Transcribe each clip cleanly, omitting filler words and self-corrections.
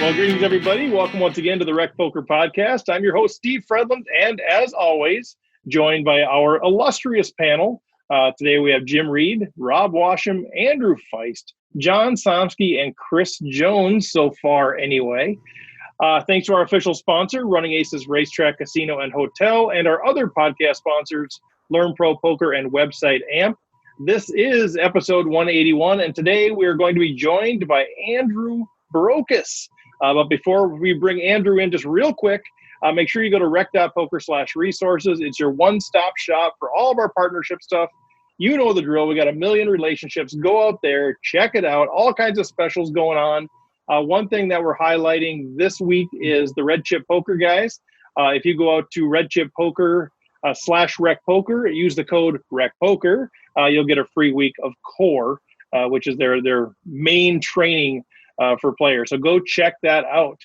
Well, greetings, everybody. Welcome once again to the RecPoker podcast. I'm your host, Steve Fredland, and as always, joined by our illustrious panel. Today we have Jim Reed, Rob Washam, Andrew Feist, John Somsky, and Chris Jones so far anyway. Thanks to our official sponsor, Running Aces Racetrack, Casino, and Hotel, and our other podcast sponsors, Learn Pro Poker and website AMP. This is episode 181, and today we are going to be joined by Andrew Brokos. But before we bring Andrew in, just real quick, make sure you go to rec.poker/resources. It's your one-stop shop for all of our partnership stuff. You know the drill. We got a million relationships. Go out there, check it out. All kinds of specials going on. One thing that we're highlighting this week is the Red Chip Poker guys. If you go out to RedChipPoker /RecPoker, use the code RecPoker, you'll get a free week of Core, which is their main training for players. So go check that out.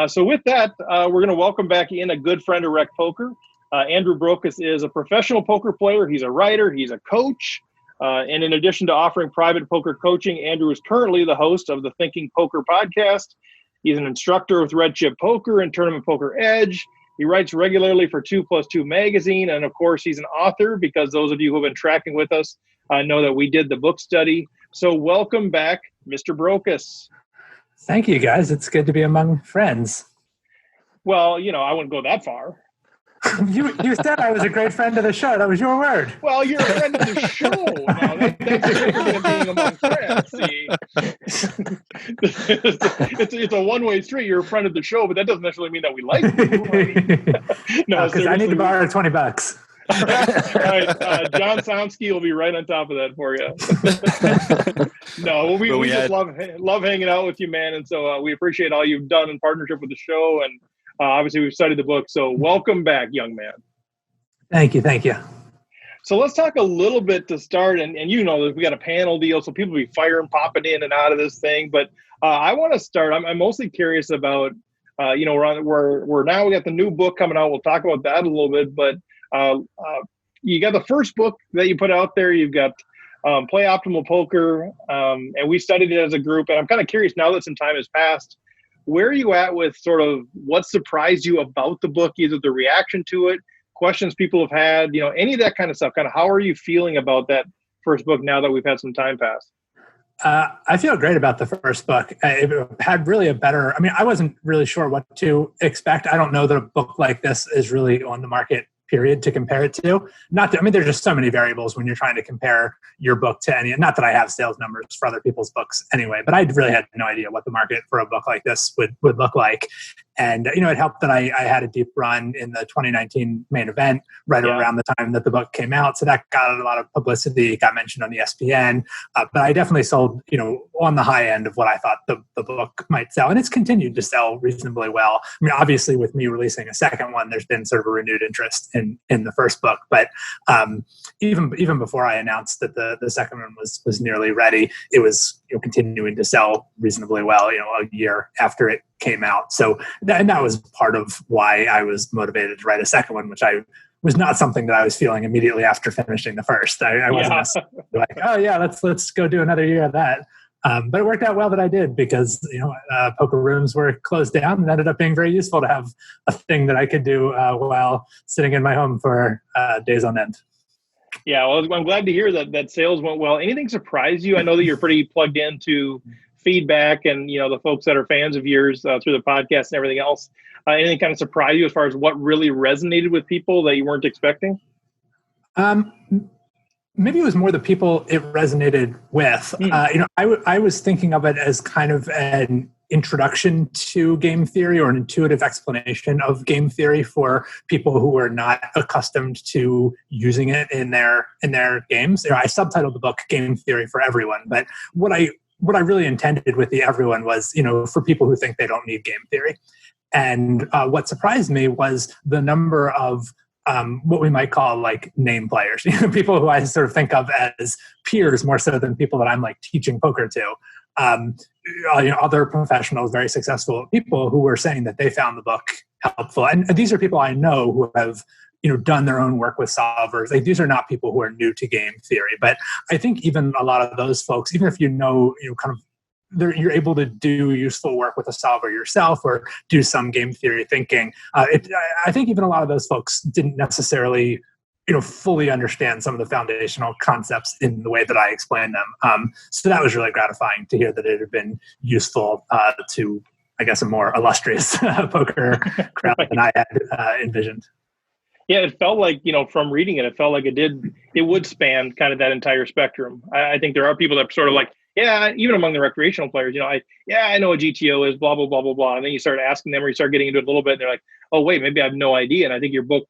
So with that, we're going to welcome back in a good friend of RecPoker. Andrew Brokos is a professional poker player. He's a writer. He's a coach. And in addition to offering private poker coaching, Andrew is currently the host of the Thinking Poker podcast. He's an instructor with Red Chip Poker and Tournament Poker Edge. He writes regularly for 2+2 magazine. And of course, he's an author, because those of you who have been tracking with us know that we did the book study. So welcome back, Mr. Brokos. Thank you, guys. It's good to be among friends. Well, I wouldn't go that far. You said I was a great friend of the show. That was your word. Well, you're a friend of the show. Now, that's different than being among friends. See, it's a one-way street. You're a friend of the show, but that doesn't necessarily mean that we like you. No, because I need to borrow $20. All right. John Somsky will be right on top of that for you. No, we just love hanging out with you, man. And so we appreciate all you've done in partnership with the show. And obviously, we've studied the book. So welcome back, young man. Thank you. Thank you. So let's talk a little bit to start. And we got a panel deal, so people will be popping in and out of this thing. But I want to start. I'm mostly curious about, we're now we got the new book coming out. We'll talk about that a little bit. But you got the first book that you put out there. You've got Play Optimal Poker, and we studied it as a group. And I'm kind of curious, now that some time has passed, where are you at with sort of what surprised you about the book, either the reaction to it, questions people have had, any of that kind of stuff? Kind of how are you feeling about that first book now that we've had some time pass? I feel great about the first book. It had really I wasn't really sure what to expect. I don't know that a book like this is really on the market, period, to compare it to. There's just so many variables when you're trying to compare your book to any, not that I have sales numbers for other people's books anyway, but I really had no idea what the market for a book like this would look like. And, it helped that I had a deep run in the 2019 main event around the time that the book came out. So that got a lot of publicity, got mentioned on ESPN. But I definitely sold, on the high end of what I thought the book might sell. And it's continued to sell reasonably well. Obviously, with me releasing a second one, there's been sort of a renewed interest in the first book. But even before I announced that the second one was nearly ready, it was continuing to sell reasonably well, a year after it came out. So that was part of why I was motivated to write a second one, which I was not something that I was feeling immediately after finishing the first. I wasn't like, oh yeah, let's go do another year of that. But it worked out well that I did, because poker rooms were closed down, and ended up being very useful to have a thing that I could do while sitting in my home for days on end. Yeah, well, I'm glad to hear that sales went well. Anything surprise you? I know that you're pretty plugged into feedback and the folks that are fans of yours through the podcast and everything else. Anything kind of surprise you as far as what really resonated with people that you weren't expecting? Maybe it was more the people it resonated with. I was thinking of it as kind of an introduction to game theory, or an intuitive explanation of game theory for people who are not accustomed to using it in their games. I subtitled the book "Game Theory for Everyone," but what I really intended with the everyone was, for people who think they don't need game theory. And what surprised me was the number of what we might call like name players, people who I sort of think of as peers more so than people that I'm like teaching poker to. Other professionals, very successful people who were saying that they found the book helpful. And these are people I know who have, done their own work with solvers. Like, these are not people who are new to game theory. But I think even a lot of those folks, even if kind of you're able to do useful work with a solver yourself or do some game theory thinking. I think even a lot of those folks didn't necessarily fully understand some of the foundational concepts in the way that I explained them. So that was really gratifying to hear that it had been useful to, I guess, a more illustrious poker crowd than I had envisioned. Yeah, it felt like, from reading it, it felt like it would span kind of that entire spectrum. I think there are people that are sort of like, yeah, even among the recreational players, I know what GTO is, blah, blah, blah, blah, blah. And then you start asking them or you start getting into it a little bit, and they're like, oh, wait, maybe I have no idea. And I think your book,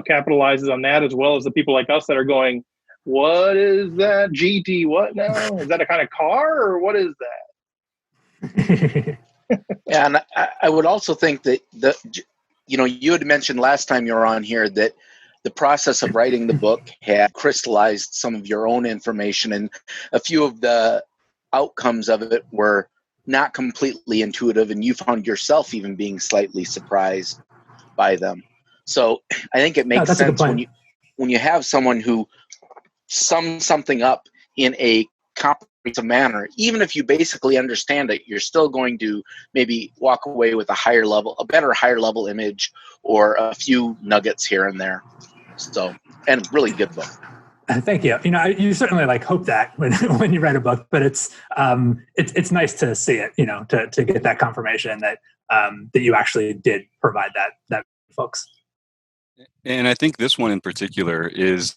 capitalizes on that, as well as the people like us that are going, what is that GT? What now? Is that a kind of car, or what is that? Yeah, and I would also think that you had mentioned last time you were on here that the process of writing the book had crystallized some of your own information, and a few of the outcomes of it were not completely intuitive, and you found yourself even being slightly surprised by them. So I think it makes sense when you have someone who sums something up in a comprehensive manner, even if you basically understand it, you're still going to maybe walk away with a better higher level image or a few nuggets here and there. So, and really good book. Thank you. You certainly hope that when you write a book, but it's nice to see it, to get that confirmation that you actually did provide that folks. And I think this one in particular is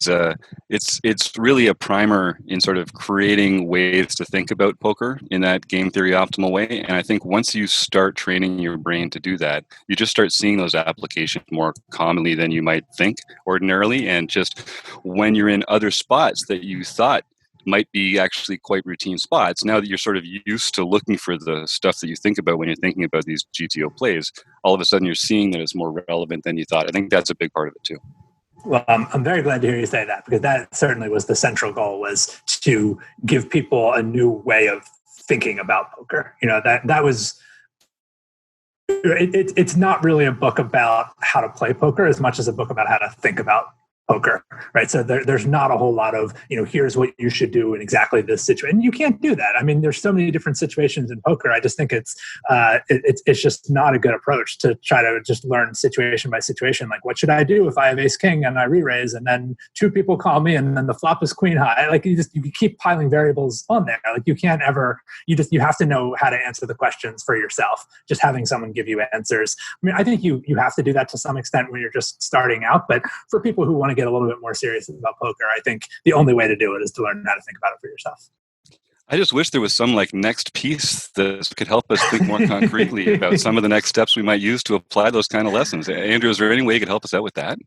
it's really a primer in sort of creating ways to think about poker in that game theory optimal way. And I think once you start training your brain to do that, you just start seeing those applications more commonly than you might think ordinarily. And just when you're in other spots that you thought might be actually quite routine spots, now that you're sort of used to looking for the stuff that you think about when you're thinking about these GTO plays, all of a sudden you're seeing that it's more relevant than you thought. I think that's a big part of it too. Well, I'm very glad to hear you say that, because that certainly was the central goal, was to give people a new way of thinking about poker. That was, it's not really a book about how to play poker as much as a book about how to think about poker, right? So there's not a whole lot of, here's what you should do in exactly this situation. And you can't do that. I mean, there's so many different situations in poker. I just think it's just not a good approach to try to just learn situation by situation. Like, what should I do if I have ace king and I re-raise and then two people call me and then the flop is queen high? Like, you keep piling variables on there. Like, you can't ever, you have to know how to answer the questions for yourself. Just having someone give you answers. I mean, I think you have to do that to some extent when you're just starting out, but for people who want to get a little bit more serious about poker, I think the only way to do it is to learn how to think about it for yourself. I just wish there was some next piece that could help us think more concretely about some of the next steps we might use to apply those kind of lessons. Andrew, is there any way you could help us out with that?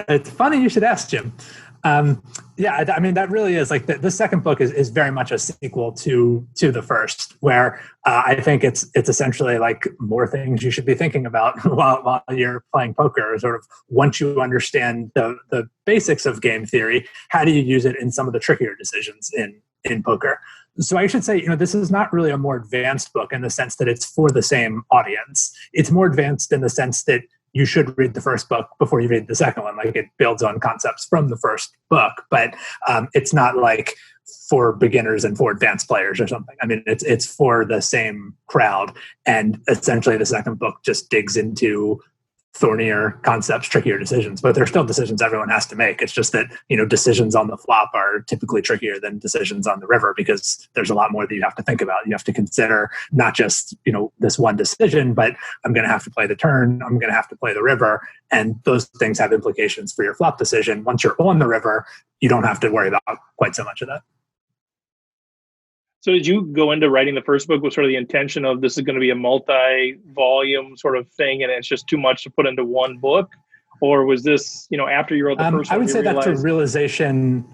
It's funny you should ask, Jim. Yeah, I mean, that really is the second book is very much a sequel to the first, where I think it's essentially more things you should be thinking about while you're playing poker. Sort of, once you understand the basics of game theory, how do you use it in some of the trickier decisions in poker? So I should say, this is not really a more advanced book in the sense that it's for the same audience. It's more advanced in the sense that you should read the first book before you read the second one. It builds on concepts from the first book, but it's not for beginners and for advanced players or something. I mean, it's for the same crowd. And essentially the second book just digs into thornier concepts, trickier decisions, but they're still decisions everyone has to make. It's just that, decisions on the flop are typically trickier than decisions on the river, because there's a lot more that you have to think about. You have to consider not just, this one decision, but I'm going to have to play the turn, I'm going to have to play the river. And those things have implications for your flop decision. Once you're on the river, you don't have to worry about quite so much of that. So did you go into writing the first book with sort of the intention of this is going to be a multi-volume sort of thing and it's just too much to put into one book? Or was this, after you wrote the first one? I would say that's a realization.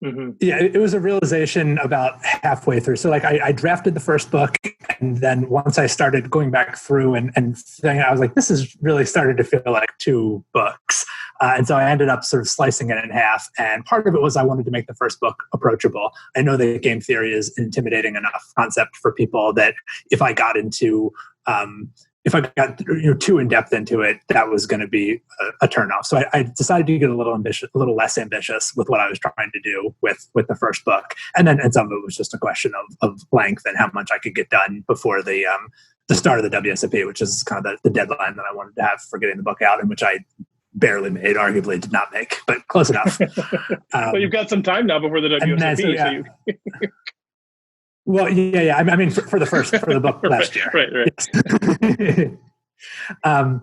Mm-hmm. Yeah, it was a realization about halfway through. So I drafted the first book, and then once I started going back through and saying, I was like, this is really started to feel like two books. And so I ended up sort of slicing it in half. And part of it was I wanted to make the first book approachable. I know that game theory is an intimidating enough concept for people that if I got into if I got too in depth into it, that was going to be a turnoff. So I decided to get a little less ambitious with what I was trying to do with the first book, and some of it was just a question of length and how much I could get done before the start of the WSOP, which is kind of the deadline that I wanted to have for getting the book out, and which I barely made, arguably did not make, but close enough. Well, you've got some time now before the WSOP. Well, yeah. I mean, for the book last year. Right. Yes.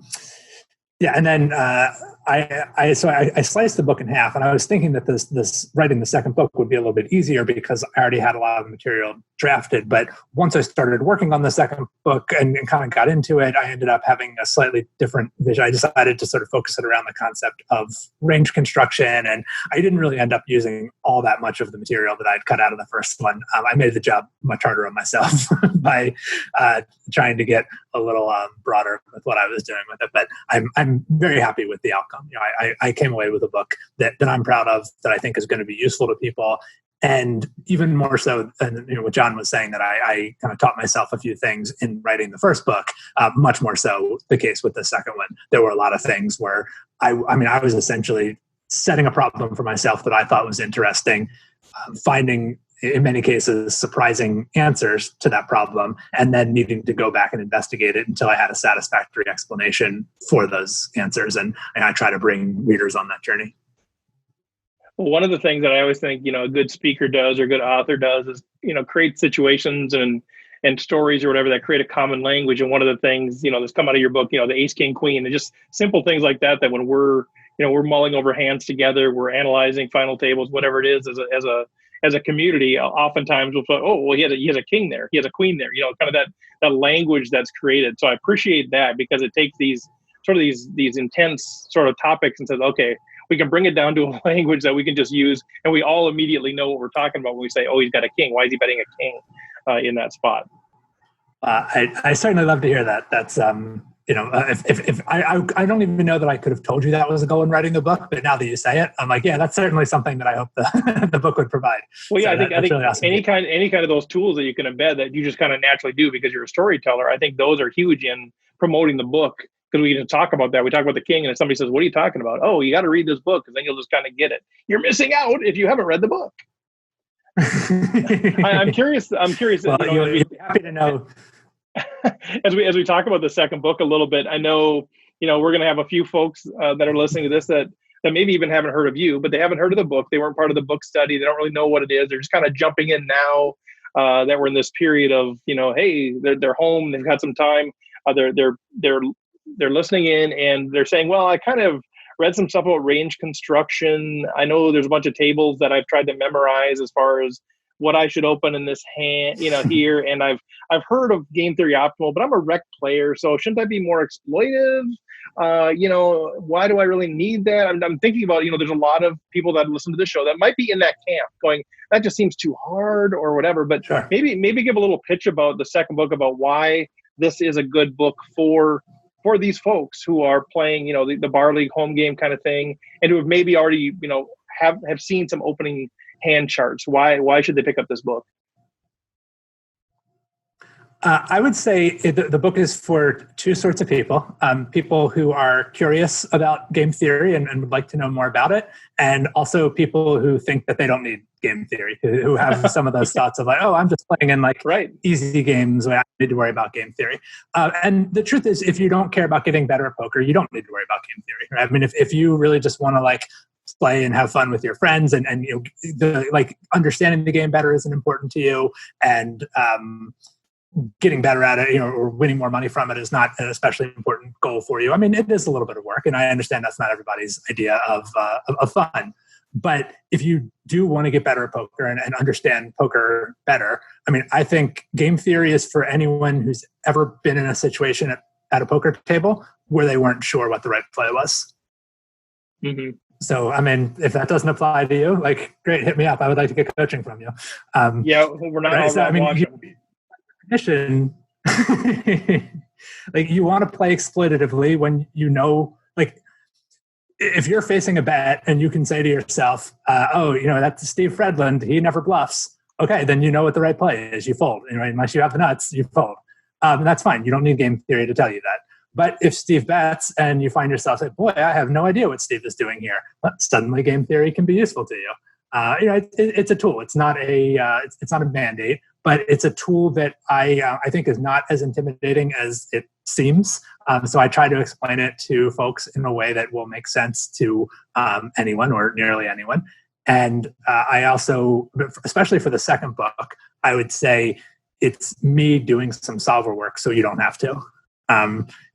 Yeah, and then I sliced the book in half, and I was thinking that this writing the second book would be a little bit easier because I already had a lot of material drafted. But once I started working on the second book and kind of got into it, I ended up having a slightly different vision. I decided to sort of focus it around the concept of range construction, and I didn't really end up using all that much of the material that I'd cut out of the first one. I made the job much harder on myself by trying to get a little broader with what I was doing with it. But I'm very happy with the outcome. I came away with a book that I'm proud of, that I think is going to be useful to people. And even more so than what John was saying, that I kind of taught myself a few things in writing the first book, much more so the case with the second one. There were a lot of things where I was essentially setting a problem for myself that I thought was interesting, finding in many cases surprising answers to that problem, and then needing to go back and investigate it until I had a satisfactory explanation for those answers. And I try to bring readers on that journey. Well, one of the things that I always think, a good speaker does or a good author does is, create situations and stories or whatever that create a common language. And one of the things, that's come out of your book, the ace, king, queen, and just simple things like that when we're mulling over hands together, we're analyzing final tables, whatever it is, as a community, oftentimes we'll say, oh, well, he has a king there, he has a queen there, kind of that language that's created. So I appreciate that, because it takes these intense sort of topics and says, okay, we can bring it down to a language that we can just use, and we all immediately know what we're talking about when we say, oh, he's got a king. Why is he betting a king in that spot? I certainly love to hear that. That's if I don't even know that I could have told you that was a goal in writing the book, but now that you say it, I'm like, yeah, that's certainly something that I hope the book would provide. Well, yeah, so I think really awesome. any kind of those tools that you can embed that you just kind of naturally do because you're a storyteller, I think those are huge in promoting the book, because we can talk about that. We talk about the king, and if somebody says, what are you talking about? Oh, you got to read this book, because then you'll just kind of get it. You're missing out if you haven't read the book. I'm curious. Well, you'll be happy to know. As we talk about the second book a little bit, I know we're going to have a few folks that are listening to this that maybe even haven't heard of you, but they haven't heard of the book. They weren't part of the book study. They don't really know what it is. They're just kind of jumping in now that we're in this period of hey, they're home. They've had some time. They're listening in, and they're saying, well, I kind of read some stuff about range construction. I know there's a bunch of tables that I've tried to memorize as far as what I should open in this hand, here. And I've heard of game theory optimal, but I'm a rec player, so shouldn't that be more exploitive? Why do I really need that? I'm thinking about, there's a lot of people that listen to the show that might be in that camp going, that just seems too hard or whatever. But sure, maybe give a little pitch about the second book, about why this is a good book for these folks who are playing, the bar league home game kind of thing, and who have maybe already, have seen some opening hand charts. Why should they pick up this book? I would say the book is for two sorts of people. People who are curious about game theory and would like to know more about it, and also people who think that they don't need game theory, who have some of those thoughts of like, oh, I'm just playing in easy games, I don't need to worry about game theory. And the truth is, if you don't care about getting better at poker, you don't need to worry about game theory. Right? I mean, if you really just want to play and have fun with your friends, and understanding the game better isn't important to you, and getting better at it, or winning more money from it is not an especially important goal for you. I mean, it is a little bit of work, and I understand that's not everybody's idea of fun. But if you do want to get better at poker and understand poker better, I mean, I think game theory is for anyone who's ever been in a situation at a poker table where they weren't sure what the right play was. Mm-hmm. So, I mean, if that doesn't apply to you, great, hit me up. I would like to get coaching from you. Yeah, we're not all so, you want to play exploitatively when if you're facing a bet and you can say to yourself, that's Steve Fredland, he never bluffs. Okay, then you know what the right play is. You fold. Unless you have the nuts, you fold. That's fine. You don't need game theory to tell you that. But if Steve bets and you find yourself like, boy, I have no idea what Steve is doing here, well, suddenly game theory can be useful to you. It's a tool. It's not a mandate, but it's a tool that I think is not as intimidating as it seems. So I try to explain it to folks in a way that will make sense to anyone or nearly anyone. And I also, especially for the second book, I would say it's me doing some solver work so you don't have to.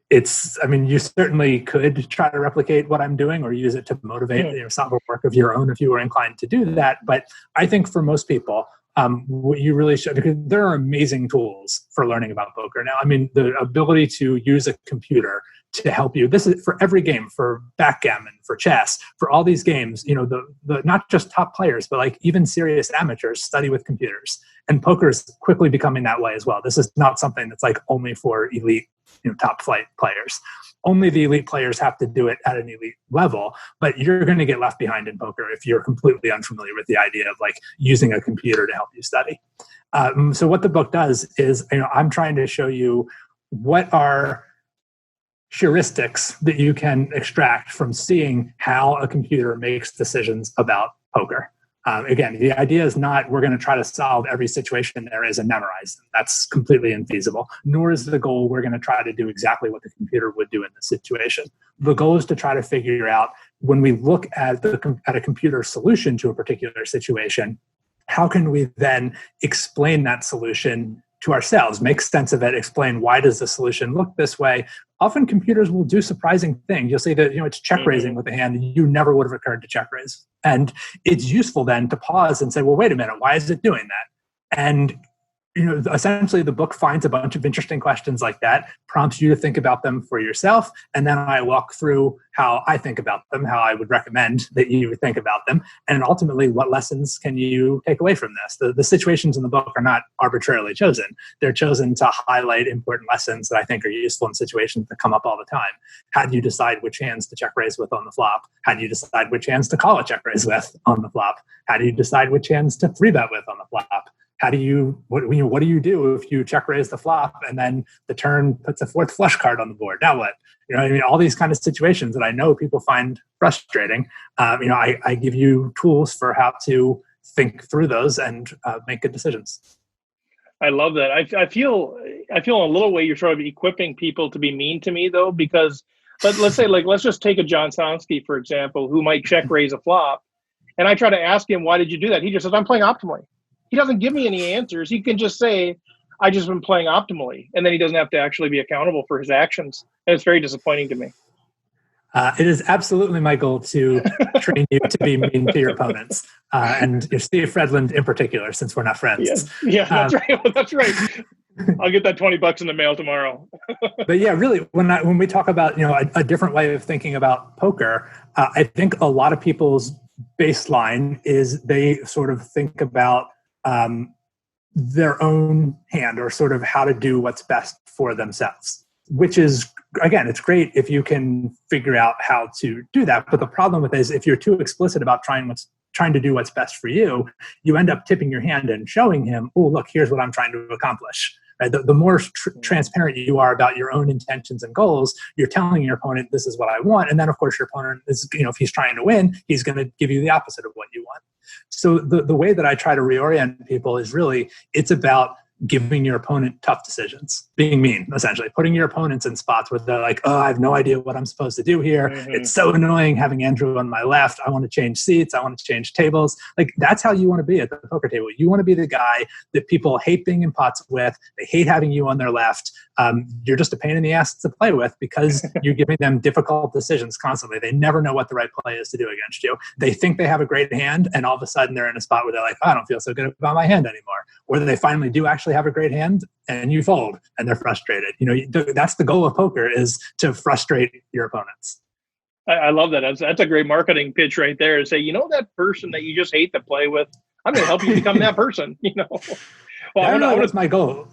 You certainly could try to replicate what I'm doing or use it to motivate solver work of your own if you were inclined to do that. But I think for most people, what you really should, because there are amazing tools for learning about poker now. I mean, the ability to use a computer to help you. This is for every game, for backgammon, for chess, for all these games, the not just top players, but like even serious amateurs study with computers. And poker is quickly becoming that way as well. This is not something that's like only for elite, top flight players. Only the elite players have to do it at an elite level, but you're going to get left behind in poker if you're completely unfamiliar with the idea of like using a computer to help you study. So what the book does is, I'm trying to show you what are heuristics that you can extract from seeing how a computer makes decisions about poker. Again, the idea is not we're going to try to solve every situation there is and memorize them. That's completely infeasible. Nor is the goal we're going to try to do exactly what the computer would do in this situation. The goal is to try to figure out, when we look at a computer solution to a particular situation, how can we then explain that solution to ourselves, make sense of it, explain why does the solution look this way. Often computers will do surprising things. You'll say that it's check raising with a hand that you never would have occurred to check raise. And it's useful then to pause and say, well, wait a minute, why is it doing that? And essentially the book finds a bunch of interesting questions like that, prompts you to think about them for yourself. And then I walk through how I think about them, how I would recommend that you think about them. And ultimately, what lessons can you take away from this? The situations in the book are not arbitrarily chosen. They're chosen to highlight important lessons that I think are useful in situations that come up all the time. How do you decide which hands to check raise with on the flop? How do you decide which hands to call a check raise with on the flop? How do you decide which hands to 3-bet with on the flop? What do you do if you check raise the flop and then the turn puts a fourth flush card on the board? Now what? All these kind of situations that I know people find frustrating. I give you tools for how to think through those and make good decisions. I love that. I feel in a little way you're sort of equipping people to be mean to me though, because let's say let's just take a John Sonsky, for example, who might check raise a flop, and I try to ask him, why did you do that? He just says, I'm playing optimally. He doesn't give me any answers. He can just say, I just been playing optimally. And then he doesn't have to actually be accountable for his actions. And it's very disappointing to me. It is absolutely my goal to train you to be mean to your opponents. And Steve Fredland in particular, since we're not friends. Yeah, that's right. That's right. I'll get that $20 in the mail tomorrow. But yeah, really, when we talk about a different way of thinking about poker, I think a lot of people's baseline is they sort of think about their own hand or sort of how to do what's best for themselves, which is, again, it's great if you can figure out how to do that. But the problem with it is if you're too explicit about trying to do what's best for you, you end up tipping your hand and showing him, oh, look, here's what I'm trying to accomplish. Right? The more transparent you are about your own intentions and goals, you're telling your opponent, this is what I want. And then, of course, your opponent is, if he's trying to win, he's going to give you the opposite of what you want. So the way that I try to reorient people is really, it's about giving your opponent tough decisions, being mean, essentially, putting your opponents in spots where they're like, oh, I have no idea what I'm supposed to do here. Mm-hmm. It's so annoying having Andrew on my left. I want to change seats. I want to change tables. Like, that's how you want to be at the poker table. You want to be the guy that people hate being in pots with. They hate having you on their left. You're just a pain in the ass to play with because you're giving them difficult decisions constantly. They never know what the right play is to do against you. They think they have a great hand, and all of a sudden they're in a spot where they're like, oh, I don't feel so good about my hand anymore. Or they finally do actually have a great hand, and you fold, and they're frustrated. That's the goal of poker, is to frustrate your opponents. I love that. That's a great marketing pitch right there. To say, that person that you just hate to play with, I'm going to help you become that person. Well, that was my goal.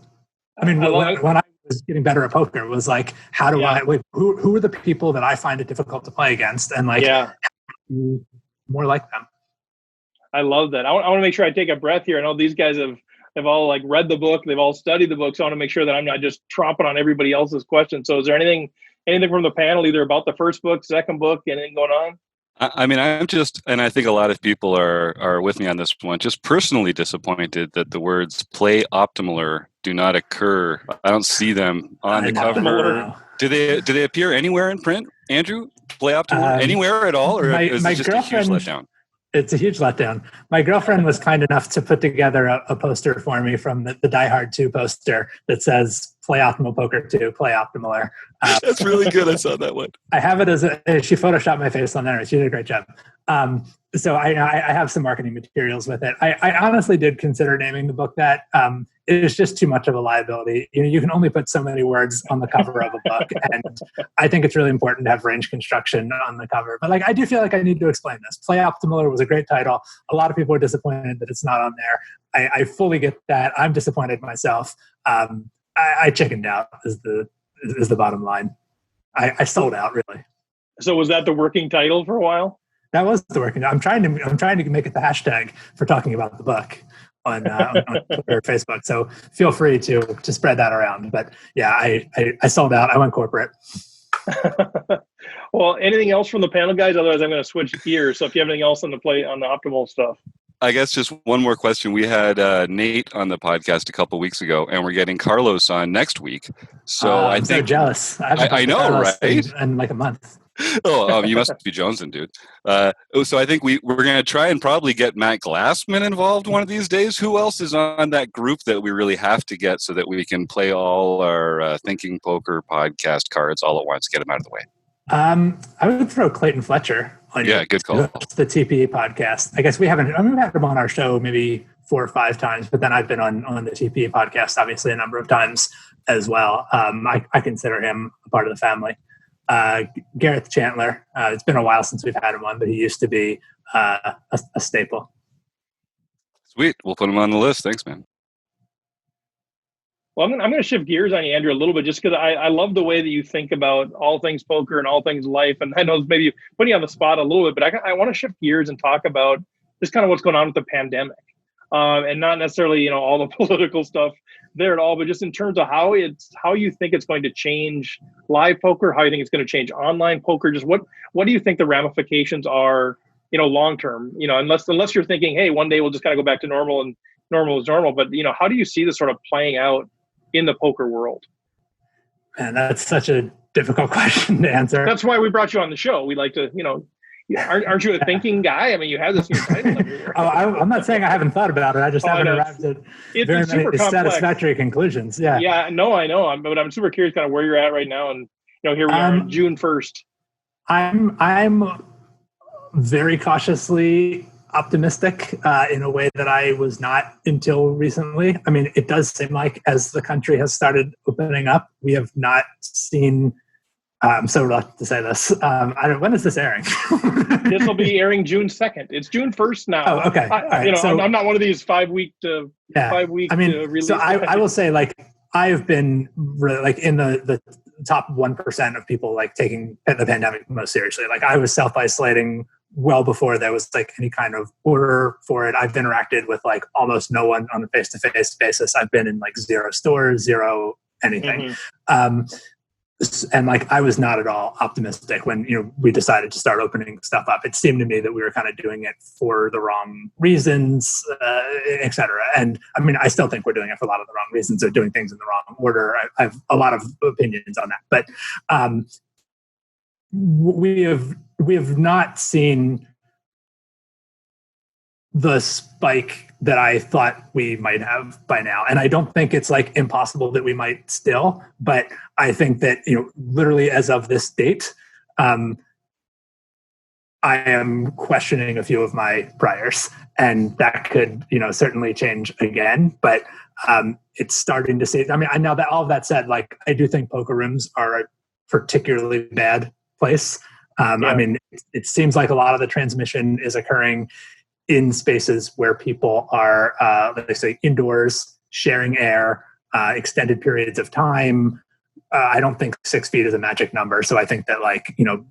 I mean, when I was getting better at poker, it was like, how do who are the people that I find it difficult to play against, and more like them. I love that. I want to make sure I take a breath here. I know these guys have they've all like read the book, they've all studied the book. So I want to make sure that I'm not just tromping on everybody else's questions. So is there anything from the panel, either about the first book, second book, anything going on? I mean, I'm just, and I think a lot of people are with me on this one, just personally disappointed that the words "play optimaler" do not occur. I don't see them on the cover. Do they appear anywhere in print, Andrew? Play optimaler anywhere at all, or is it just a huge letdown? It's a huge letdown. My girlfriend was kind enough to put together a poster for me from the Die Hard 2 poster that says "Play Optimal Poker 2, Play Optimaler." That's really good. I saw that one. I have it she photoshopped my face on there. She did a great job. So I have some marketing materials with it. I honestly did consider naming the book that. It is just too much of a liability. You can only put so many words on the cover of a book, and I think it's really important to have range construction on the cover. But I do feel like I need to explain this. Play Optimaler was a great title. A lot of people are disappointed that it's not on there. I fully get that. I'm disappointed myself. I chickened out is the bottom line. I sold out, really. So was that the working title for a while? That was the working. I'm trying to make it the hashtag for talking about the book on Twitter or Facebook. So feel free to spread that around. But yeah, I sold out. I went corporate. Well, anything else from the panel, guys? Otherwise, I'm going to switch gears. So if you have anything else on the optimal stuff. I guess just one more question. We had Nate on the podcast a couple weeks ago, and we're getting Carlos on next week. So I'm so jealous. I know, Carlos right? In like a month. You must be jonesing, dude. So I think we're going to try and probably get Matt Glassman involved one of these days. Who else is on that group that we really have to get so that we can play all our Thinking Poker podcast cards all at once, get them out of the way? I would throw Clayton Fletcher on. Yeah, good call. The TPE podcast. I guess we've had him on our show maybe 4 or 5 times, but then I've been on the TPE podcast obviously a number of times as well. I consider him a part of the family. Gareth Chandler. It's been a while since we've had him on, but he used to be a staple. Sweet. We'll put him on the list. Thanks, man. Well, I'm going to shift gears on you, Andrew, a little bit, just because I love the way that you think about all things poker and all things life. And I know maybe putting you on the spot a little bit, but I want to shift gears and talk about just kind of what's going on with the pandemic. And not necessarily, all the political stuff there at all, but just in terms of how you think it's going to change live poker, how you think it's going to change online poker. Just what do you think the ramifications are, long term? Unless you're thinking, hey, one day we'll just kind of go back to normal and normal is normal. But how do you see this sort of playing out in the poker world? Man, that's such a difficult question to answer. That's why we brought you on the show. We like to, aren't you a thinking guy? I mean, you have this in your title. I'm not saying I haven't thought about it. I just haven't arrived at very many satisfactory conclusions. Yeah. Yeah, no, I know. But I'm super curious kind of where you're at right now. And, here we are on June 1st. I'm very cautiously optimistic in a way that I was not until recently. I mean, it does seem like as the country has started opening up, we have not seen. I'm so reluctant to say this. When is this airing? This will be airing June 2nd. It's June 1st now. Oh, okay. I'm not one of these 5 week release. So I will say, I've been really in the top 1% of people taking the pandemic most seriously. I was self-isolating well before there was any kind of order for it. I've interacted with almost no one on a face-to-face basis. I've been in 0 stores, 0 anything. Mm-hmm. And I was not at all optimistic when we decided to start opening stuff up. It seemed to me that we were kind of doing it for the wrong reasons, et cetera. And I mean, I still think we're doing it for a lot of the wrong reasons, or doing things in the wrong order. I have a lot of opinions on that, but we have not seen the spike that I thought we might have by now. And I don't think it's impossible that we might still, but I think that, literally as of this date, I am questioning a few of my priors, and that could, certainly change again, but it's starting to see, now that all of that said, I do think poker rooms are a particularly bad place. I mean, it seems like a lot of the transmission is occurring in spaces where people are, let's say, indoors, sharing air, extended periods of time, I don't think 6 feet is a magic number. So I think that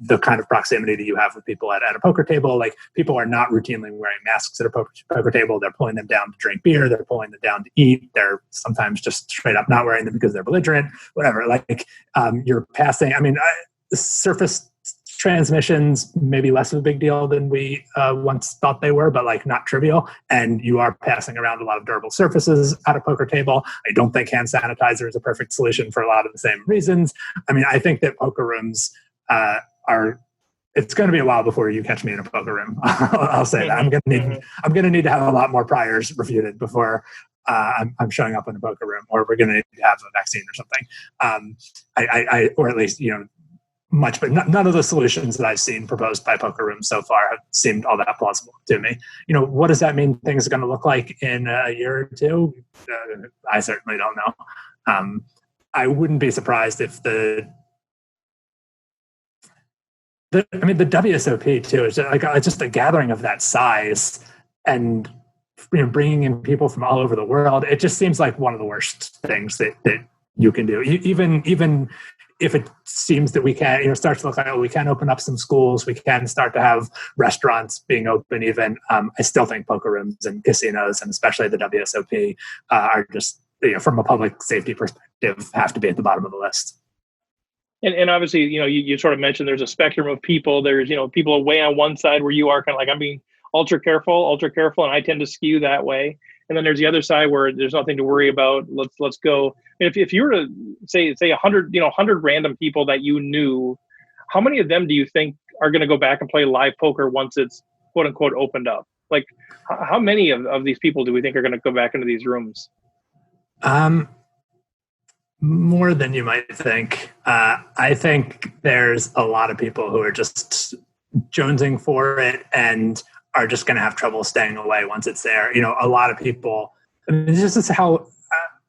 the kind of proximity that you have with people at a poker table, like people are not routinely wearing masks at a poker table. They're pulling them down to drink beer. They're pulling them down to eat. They're sometimes just straight up not wearing them because they're belligerent, whatever. You're passing, surface transmissions, maybe less of a big deal than we once thought they were, but not trivial. And you are passing around a lot of durable surfaces at a poker table. I don't think hand sanitizer is a perfect solution for a lot of the same reasons. I think that poker rooms it's going to be a while before you catch me in a poker room. I'll say that. I'm going to need to have a lot more priors refuted before I'm showing up in a poker room, or we're going to need to have a vaccine or something. Or at least, much, but none of the solutions that I've seen proposed by poker rooms so far have seemed all that plausible to me. What does that mean things are going to look like in a year or two? I certainly don't know. I wouldn't be surprised if the WSOP too is just a gathering of that size, and bringing in people from all over the world. It just seems like one of the worst things that you can do. Even if it seems that we can, start to look like, we can open up some schools, we can start to have restaurants being open even. I still think poker rooms and casinos, and especially the WSOP, are just, from a public safety perspective, have to be at the bottom of the list. And obviously, you sort of mentioned there's a spectrum of people. There's, people away on one side where you are kind of like, I'm being ultra careful, and I tend to skew that way. And then there's the other side where there's nothing to worry about. Let's go. If you were to say 100 random people that you knew, how many of them do you think are going to go back and play live poker once it's quote unquote opened up? Like, how many of these people do we think are going to go back into these rooms? More than you might think. I think there's a lot of people who are just jonesing for it and are just going to have trouble staying away once it's there. A lot of people, this is how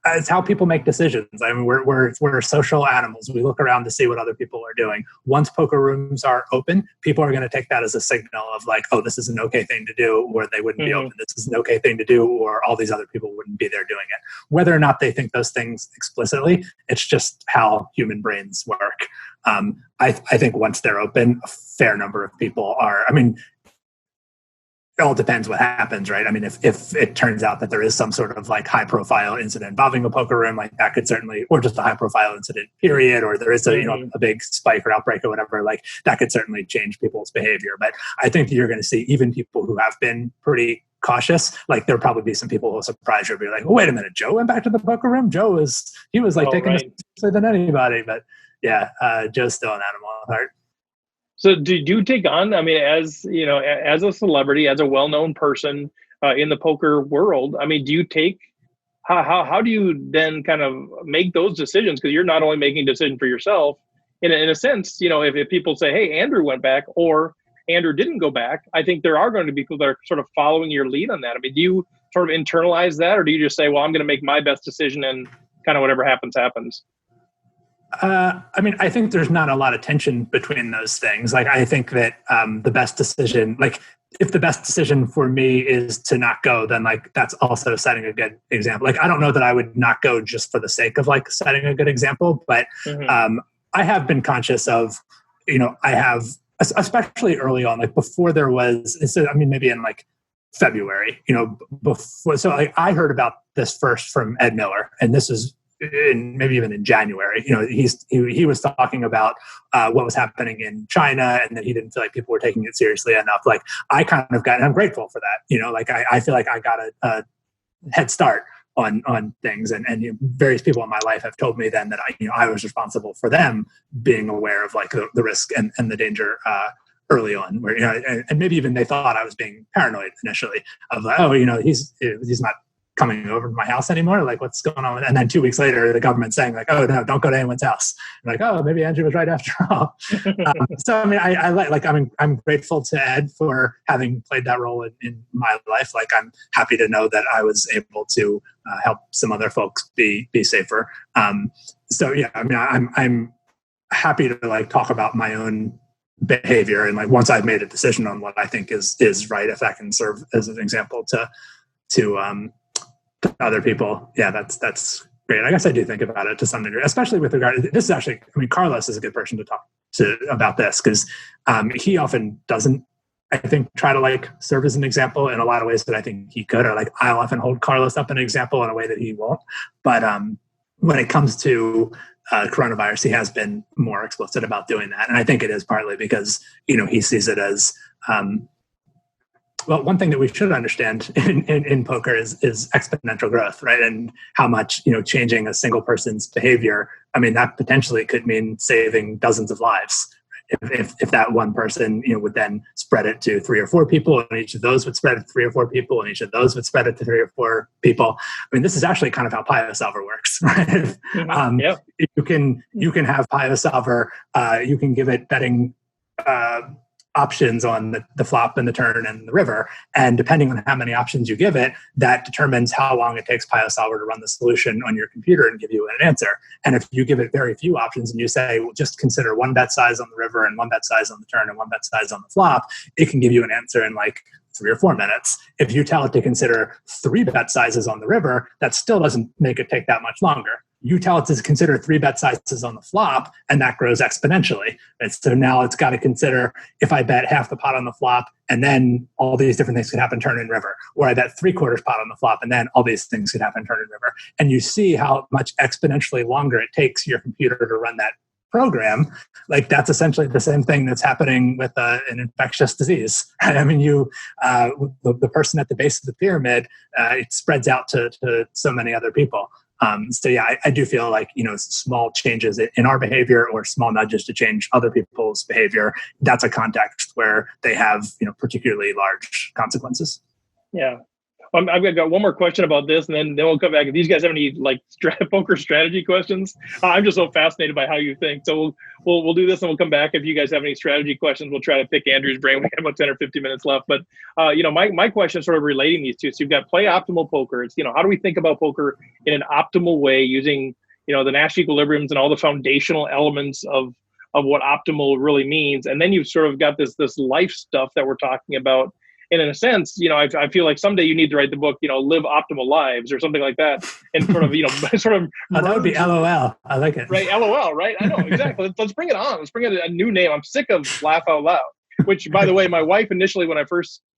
it's how people make decisions. We're social animals. We look around to see what other people are doing. Once poker rooms are open, people are going to take that as a signal of this is an okay thing to do, or they wouldn't be open. This is an okay thing to do, or all these other people wouldn't be there doing it. Whether or not they think those things explicitly, it's just how human brains work. I think once they're open, a fair number of people are, it all depends what happens, right? If it turns out that there is some sort of high profile incident involving a poker room, that could certainly, or just a high profile incident period, or there is a big spike or outbreak or whatever, that could certainly change people's behavior. But I think that you're going to see even people who have been pretty cautious, there'll probably be some people who will surprise you and be like, oh, wait a minute, Joe went back to the poker room? He was taking this seriously than anybody. But yeah, Joe's still an animal at heart. So do you take on, as as a celebrity, as a well-known person in the poker world, do you take, how do you then kind of make those decisions? Because you're not only making a decision for yourself, in a sense, if people say, hey, Andrew went back, or Andrew didn't go back, I think there are going to be people that are sort of following your lead on that. Do you sort of internalize that, or do you just say, well, I'm going to make my best decision and kind of whatever happens, happens? I think there's not a lot of tension between those things. I think that the best decision, if the best decision for me is to not go, then that's also setting a good example. I don't know that I would not go just for the sake of setting a good example, but I have been conscious of, I have, especially early on, before there was, maybe in February, before. So I heard about this first from Ed Miller, and this is maybe even in January. He was talking about what was happening in China, and that he didn't feel like people were taking it seriously enough. I kind of got, and I'm grateful for that. I feel like I got a head start on things, and various people in my life have told me then that I was responsible for them being aware of the risk and the danger early on, where and maybe even they thought I was being paranoid initially of he's not coming over to my house anymore. What's going on? And then 2 weeks later, the government's saying oh no, don't go to anyone's house. I'm oh, maybe Andrew was right after all. So I'm grateful to Ed for having played that role in my life. I'm happy to know that I was able to help some other folks be safer. So yeah, I'm happy to talk about my own behavior, and once I've made a decision on what I think is right, if that can serve as an example to other people, yeah, that's great. I guess I do think about it to some degree, especially with regard to this. Is actually, I mean, Carlos is a good person to talk to about this because he often doesn't, I think, try to like serve as an example in a lot of ways that I think he could, or like I'll often hold Carlos up an example in a way that he won't. But when it comes to coronavirus, he has been more explicit about doing that. And I think it is partly because, he sees it as, well, one thing that we should understand in poker is exponential growth, right? And how much, changing a single person's behavior, I mean, that potentially could mean saving dozens of lives. If that one person, would then spread it to 3 or 4 people, and each of those would spread it to 3 or 4 people, and each of those would spread it to 3 or 4 people. I mean, this is actually kind of how Pio Solver works, right? Yep. You can have Pio Solver, you can give it betting options on the flop and the turn and the river, and depending on how many options you give it, that determines how long it takes Pio Solver to run the solution on your computer and give you an answer. And if you give it very few options and you say, well, just consider 1 bet size on the river and 1 bet size on the turn and 1 bet size on the flop, it can give you an answer in like 3 or 4 minutes. If you tell it to consider 3 bet sizes on the river, that still doesn't make it take that much longer. You tell it to consider 3 bet sizes on the flop, and that grows exponentially. And so now it's got to consider, if I bet half the pot on the flop, and then all these different things could happen, turn and river. Or I bet 3/4 pot on the flop, and then all these things could happen, turn and river. And you see how much exponentially longer it takes your computer to run that program. Like, that's essentially the same thing that's happening with an infectious disease. I mean, the person at the base of the pyramid, it spreads out to so many other people. So yeah, I do feel like, small changes in our behavior or small nudges to change other people's behavior, that's a context where they have, particularly large consequences. Yeah. I've got one more question about this, and then we'll come back. If these guys have any like poker strategy questions, I'm just so fascinated by how you think. So we'll do this, and we'll come back. If you guys have any strategy questions, we'll try to pick Andrew's brain. We have about 10 or 15 minutes left. But my question is sort of relating these two. So you've got play optimal poker. It's how do we think about poker in an optimal way using the Nash equilibriums and all the foundational elements of what optimal really means. And then you've sort of got this life stuff that we're talking about. And in a sense, I feel like someday you need to write the book, Live Optimal Lives or something like that. And sort of, that would be LOL. I like it. Right. LOL. Right. I know. Exactly. Let's bring it on. Let's bring it a new name. I'm sick of laugh out loud, which, by the way, my wife initially, when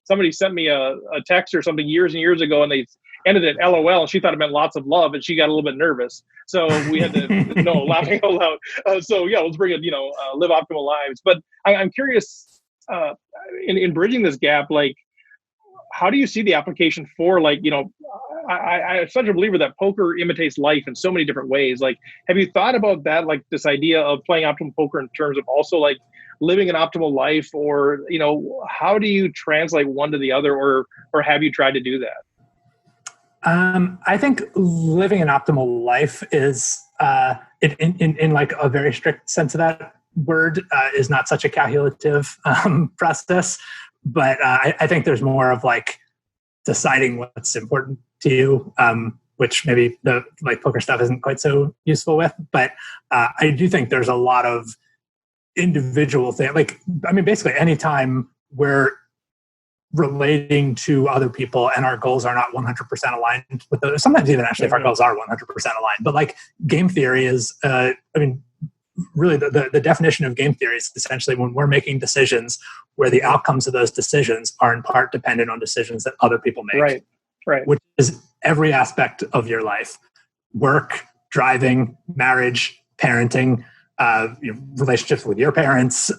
somebody sent me a text or something years and years ago, and they ended it LOL, and she thought it meant lots of love, and she got a little bit nervous. So we had to, laughing out loud. So yeah, let's bring it, Live Optimal Lives. But I'm curious, in bridging this gap, like, how do you see the application for, like, I'm such a believer that poker imitates life in so many different ways. Like, have you thought about that, like this idea of playing optimal poker in terms of also like living an optimal life, or, how do you translate one to the other, or have you tried to do that? I think living an optimal life is, in like a very strict sense of that word, is not such a calculative process. But I think there's more of like deciding what's important to you, which maybe the like poker stuff isn't quite so useful with. But I do think there's a lot of individual things. Like, I mean, basically anytime we're relating to other people and our goals are not 100% aligned with those, sometimes even actually if our goals are 100% aligned, but like game theory is, really the definition of game theory is essentially when we're making decisions where the outcomes of those decisions are in part dependent on decisions that other people make. Right. Which is every aspect of your life: work, driving, marriage, parenting, relationships with your parents,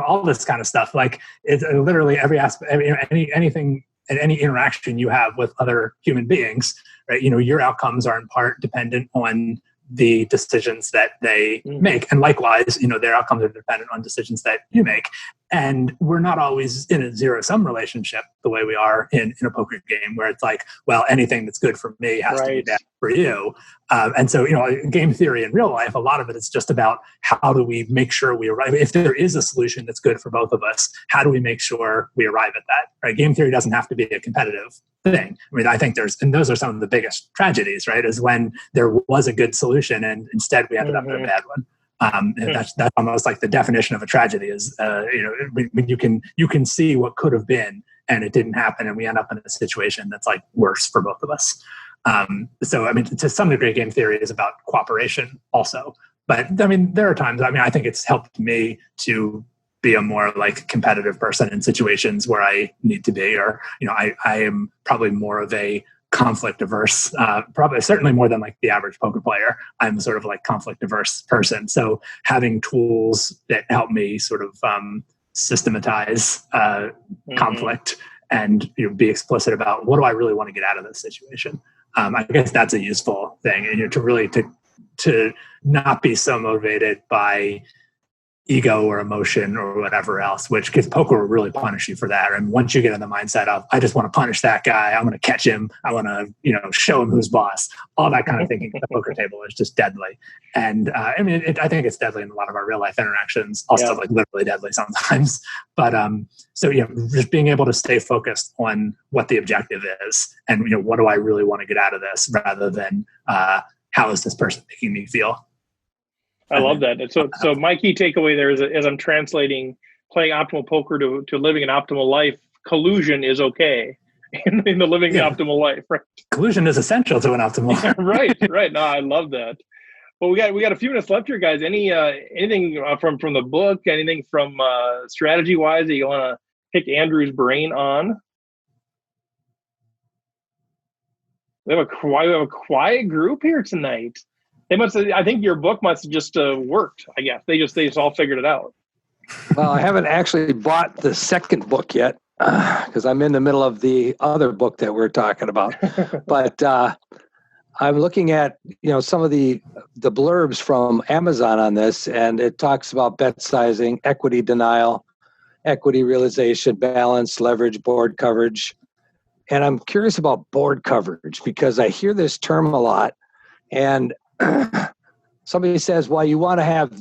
all this kind of stuff. Like, it's literally every aspect, anything and any interaction you have with other human beings, right? Your outcomes are in part dependent on the decisions that they make. And likewise, their outcomes are dependent on decisions that you make. And we're not always in a zero-sum relationship the way we are in a poker game, where it's like, well, anything that's good for me has to be bad for you. And so, game theory in real life, a lot of it is just about how do we make sure we arrive. If there is a solution that's good for both of us, how do we make sure we arrive at that? Right? Game theory doesn't have to be a competitive thing. I mean, I think and those are some of the biggest tragedies, right? Is when there was a good solution and instead we ended up in a bad one. And that's almost like the definition of a tragedy is, when you can see what could have been and it didn't happen, and we end up in a situation that's like worse for both of us. So, I mean, to some degree, game theory is about cooperation also. But I mean, there are times, I mean, I think it's helped me to be a more like competitive person in situations where I need to be, or, you know, I am probably more of a conflict averse, probably certainly more than like the average poker player. I'm sort of like conflict averse person. So having tools that help me sort of systematize conflict and, you know, be explicit about what do I really want to get out of this situation. I guess that's a useful thing, and, you know, to really to not be so motivated by ego or emotion or whatever else, which, because poker will really punish you for that. And once you get in the mindset of, I just want to punish that guy, I'm going to catch him, I want to, you know, show him who's boss, all that kind of thinking at the poker table is just deadly. And I mean, I think it's deadly in a lot of our real life interactions, also like literally deadly sometimes. But so, you know, just being able to stay focused on what the objective is and, you know, what do I really want to get out of this, rather than how is this person making me feel? I love that. So my key takeaway there is, as I'm translating playing optimal poker to living an optimal life, collusion is okay in the living the optimal life. Right? Collusion is essential to an optimal life. Right. No, I love that. Well, we got a few minutes left here, guys. Anything from the book? Anything from strategy wise that you want to pick Andrew's brain on? We have a quiet group here tonight. I think your book must have just worked. I guess they just all figured it out. Well, I haven't actually bought the second book yet because I'm in the middle of the other book that we're talking about. But I'm looking at, you know, some of the blurbs from Amazon on this, and it talks about bet sizing, equity denial, equity realization, balance, leverage, board coverage. And I'm curious about board coverage because I hear this term a lot, and somebody says, well, you want to have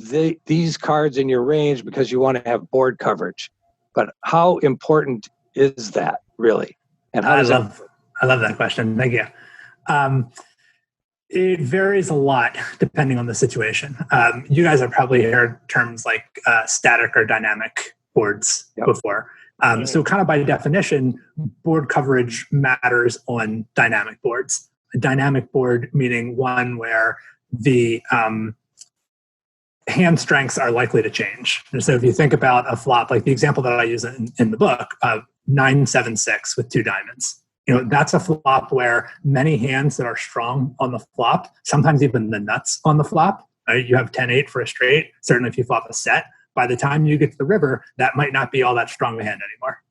these cards in your range because you want to have board coverage. But how important is that really? And how does I love that question. Thank you. It varies a lot depending on the situation. You guys have probably heard terms like static or dynamic boards before. So kind of by definition, board coverage matters on dynamic boards. A dynamic board meaning one where the hand strengths are likely to change. And so if you think about a flop, like the example that I use in the book, 9-7-6 with 2 diamonds, you know, that's a flop where many hands that are strong on the flop, sometimes even the nuts on the flop, right? You have 10-8 for a straight. Certainly if you flop a set, by the time you get to the river, that might not be all that strong a hand anymore.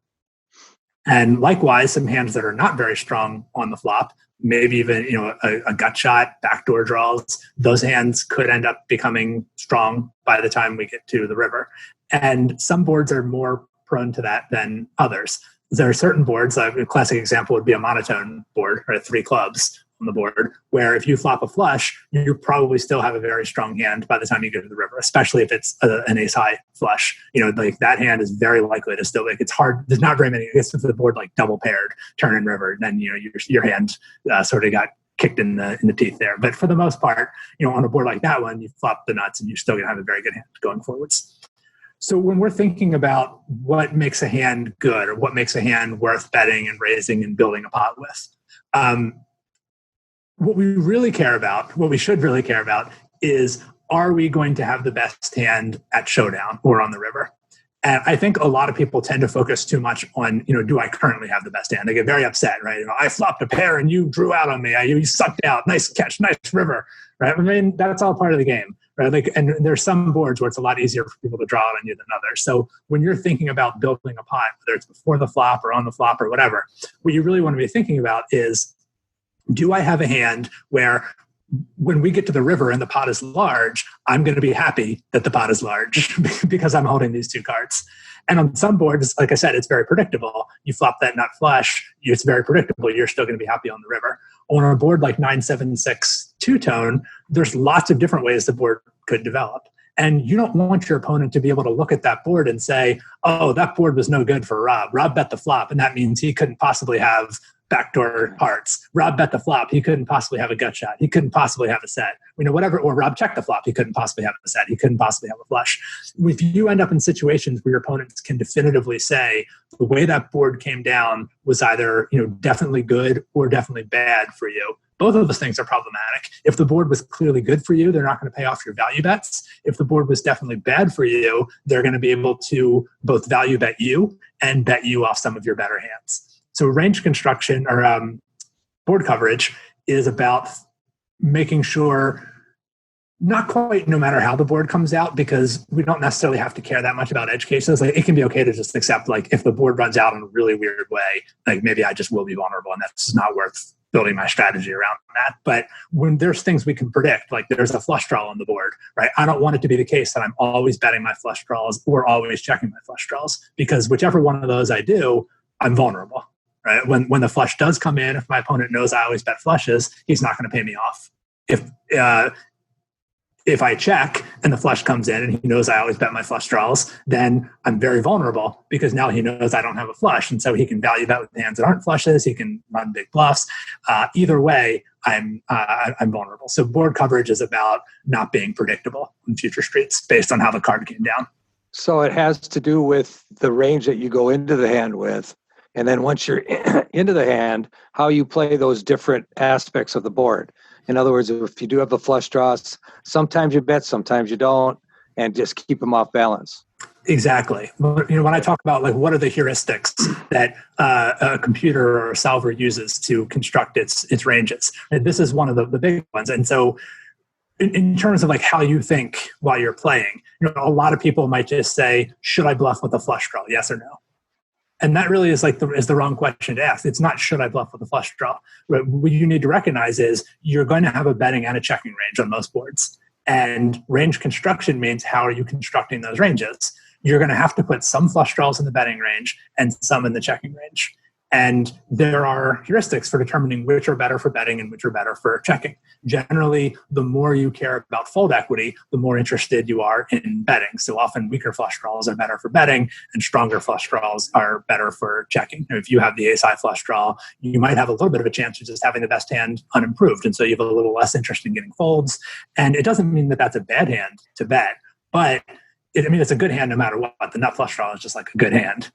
And likewise, some hands that are not very strong on the flop, maybe even, you know, a gut shot, backdoor draws, those hands could end up becoming strong by the time we get to the river. And some boards are more prone to that than others. There are certain boards, a classic example would be a monotone board, or 3 clubs on the board, where if you flop a flush, you probably still have a very strong hand by the time you get to the river, especially if it's an ace-high flush. You know, like that hand is very likely to still, like, it's hard. There's not very many, I guess if the board like double paired, turn and river, then, you know, your hand sort of got kicked in the teeth there. But for the most part, you know, on a board like that one, you flop the nuts and you're still gonna have a very good hand going forwards. So when we're thinking about what makes a hand good or what makes a hand worth betting and raising and building a pot with, what we really care about, what we should really care about is, are we going to have the best hand at showdown or on the river? And I think a lot of people tend to focus too much on, you know, do I currently have the best hand? They get very upset, right? You know, I flopped a pair and you drew out on me. You sucked out. Nice catch, nice river, right? I mean, that's all part of the game, right? Like, and there's some boards where it's a lot easier for people to draw out on you than others. So when you're thinking about building a pot, whether it's before the flop or on the flop or whatever, what you really want to be thinking about is, do I have a hand where when we get to the river and the pot is large, I'm going to be happy that the pot is large because I'm holding these 2 cards. And on some boards, like I said, it's very predictable. You flop that nut flush, it's very predictable. You're still going to be happy on the river. On a board like 9-7-6 two-tone, there's lots of different ways the board could develop. And you don't want your opponent to be able to look at that board and say, oh, that board was no good for Rob. Rob bet the flop, and that means he couldn't possibly have backdoor hearts. Rob bet the flop. He couldn't possibly have a gut shot. He couldn't possibly have a set. You know, whatever. Or Rob checked the flop. He couldn't possibly have a set. He couldn't possibly have a flush. If you end up in situations where your opponents can definitively say the way that board came down was either, you know, definitely good or definitely bad for you, Both of those things are problematic. If the board was clearly good for you, they're not going to pay off your value bets. If the board was definitely bad for you, they're going to be able to both value bet you and bet you off some of your better hands. So range construction or board coverage is about making sure, not quite no matter how the board comes out, because we don't necessarily have to care that much about edge cases. Like, it can be okay to just accept, like, if the board runs out in a really weird way, like maybe I just will be vulnerable and that's not worth building my strategy around that. But when there's things we can predict, like there's a flush draw on the board, right? I don't want it to be the case that I'm always betting my flush draws or always checking my flush draws, because whichever one of those I do, I'm vulnerable, right? When the flush does come in, if my opponent knows I always bet flushes, he's not going to pay me off. If I check and the flush comes in and he knows I always bet my flush draws, then I'm very vulnerable because now he knows I don't have a flush. And so he can value bet with hands that aren't flushes. He can run big bluffs. Either way, I'm vulnerable. So board coverage is about not being predictable in future streets based on how the card came down. So it has to do with the range that you go into the hand with. And then once you're into the hand, how you play those different aspects of the board. In other words, if you do have the flush draws, sometimes you bet, sometimes you don't, and just keep them off balance. Exactly. When I talk about, like, what are the heuristics that a computer or a solver uses to construct its ranges, and this is one of the big ones. And so in terms of, like, how you think while you're playing, a lot of people might just say, should I bluff with a flush draw? Yes or no? And that really is the wrong question to ask. It's not, should I bluff with a flush draw? What you need to recognize is you're going to have a betting and a checking range on most boards. And range construction means, how are you constructing those ranges? You're going to have to put some flush draws in the betting range and some in the checking range. And there are heuristics for determining which are better for betting and which are better for checking. Generally, the more you care about fold equity, the more interested you are in betting. So often weaker flush draws are better for betting and stronger flush draws are better for checking. If you have the ace-high flush draw, you might have a little bit of a chance of just having the best hand unimproved. And so you have a little less interest in getting folds. And it doesn't mean that that's a bad hand to bet, but it's a good hand no matter what. The nut flush draw is just like a good hand.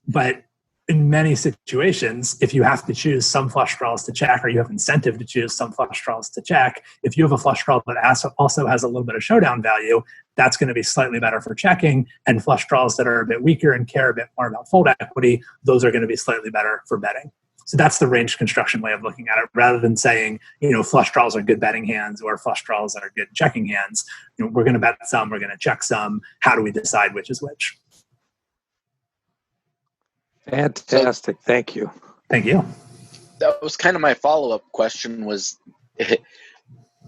But in many situations, if you have to choose some flush draws to check, or you have incentive to choose some flush draws to check, if you have a flush draw that also has a little bit of showdown value, that's going to be slightly better for checking. And flush draws that are a bit weaker and care a bit more about fold equity, those are going to be slightly better for betting. So that's the range construction way of looking at it, rather than saying, flush draws are good betting hands or flush draws are good checking hands. We're going to bet some, we're going to check some. How do we decide which is which? Fantastic. Thank you. Thank you. That was kind of my follow-up question, was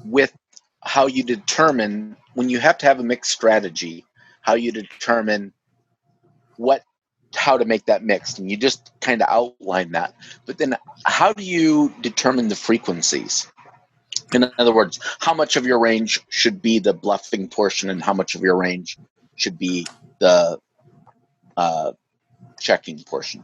with how you determine, when you have to have a mixed strategy, how you determine how to make that mixed. And you just kind of outlined that. But then how do you determine the frequencies? In other words, how much of your range should be the bluffing portion and how much of your range should be the checking portion?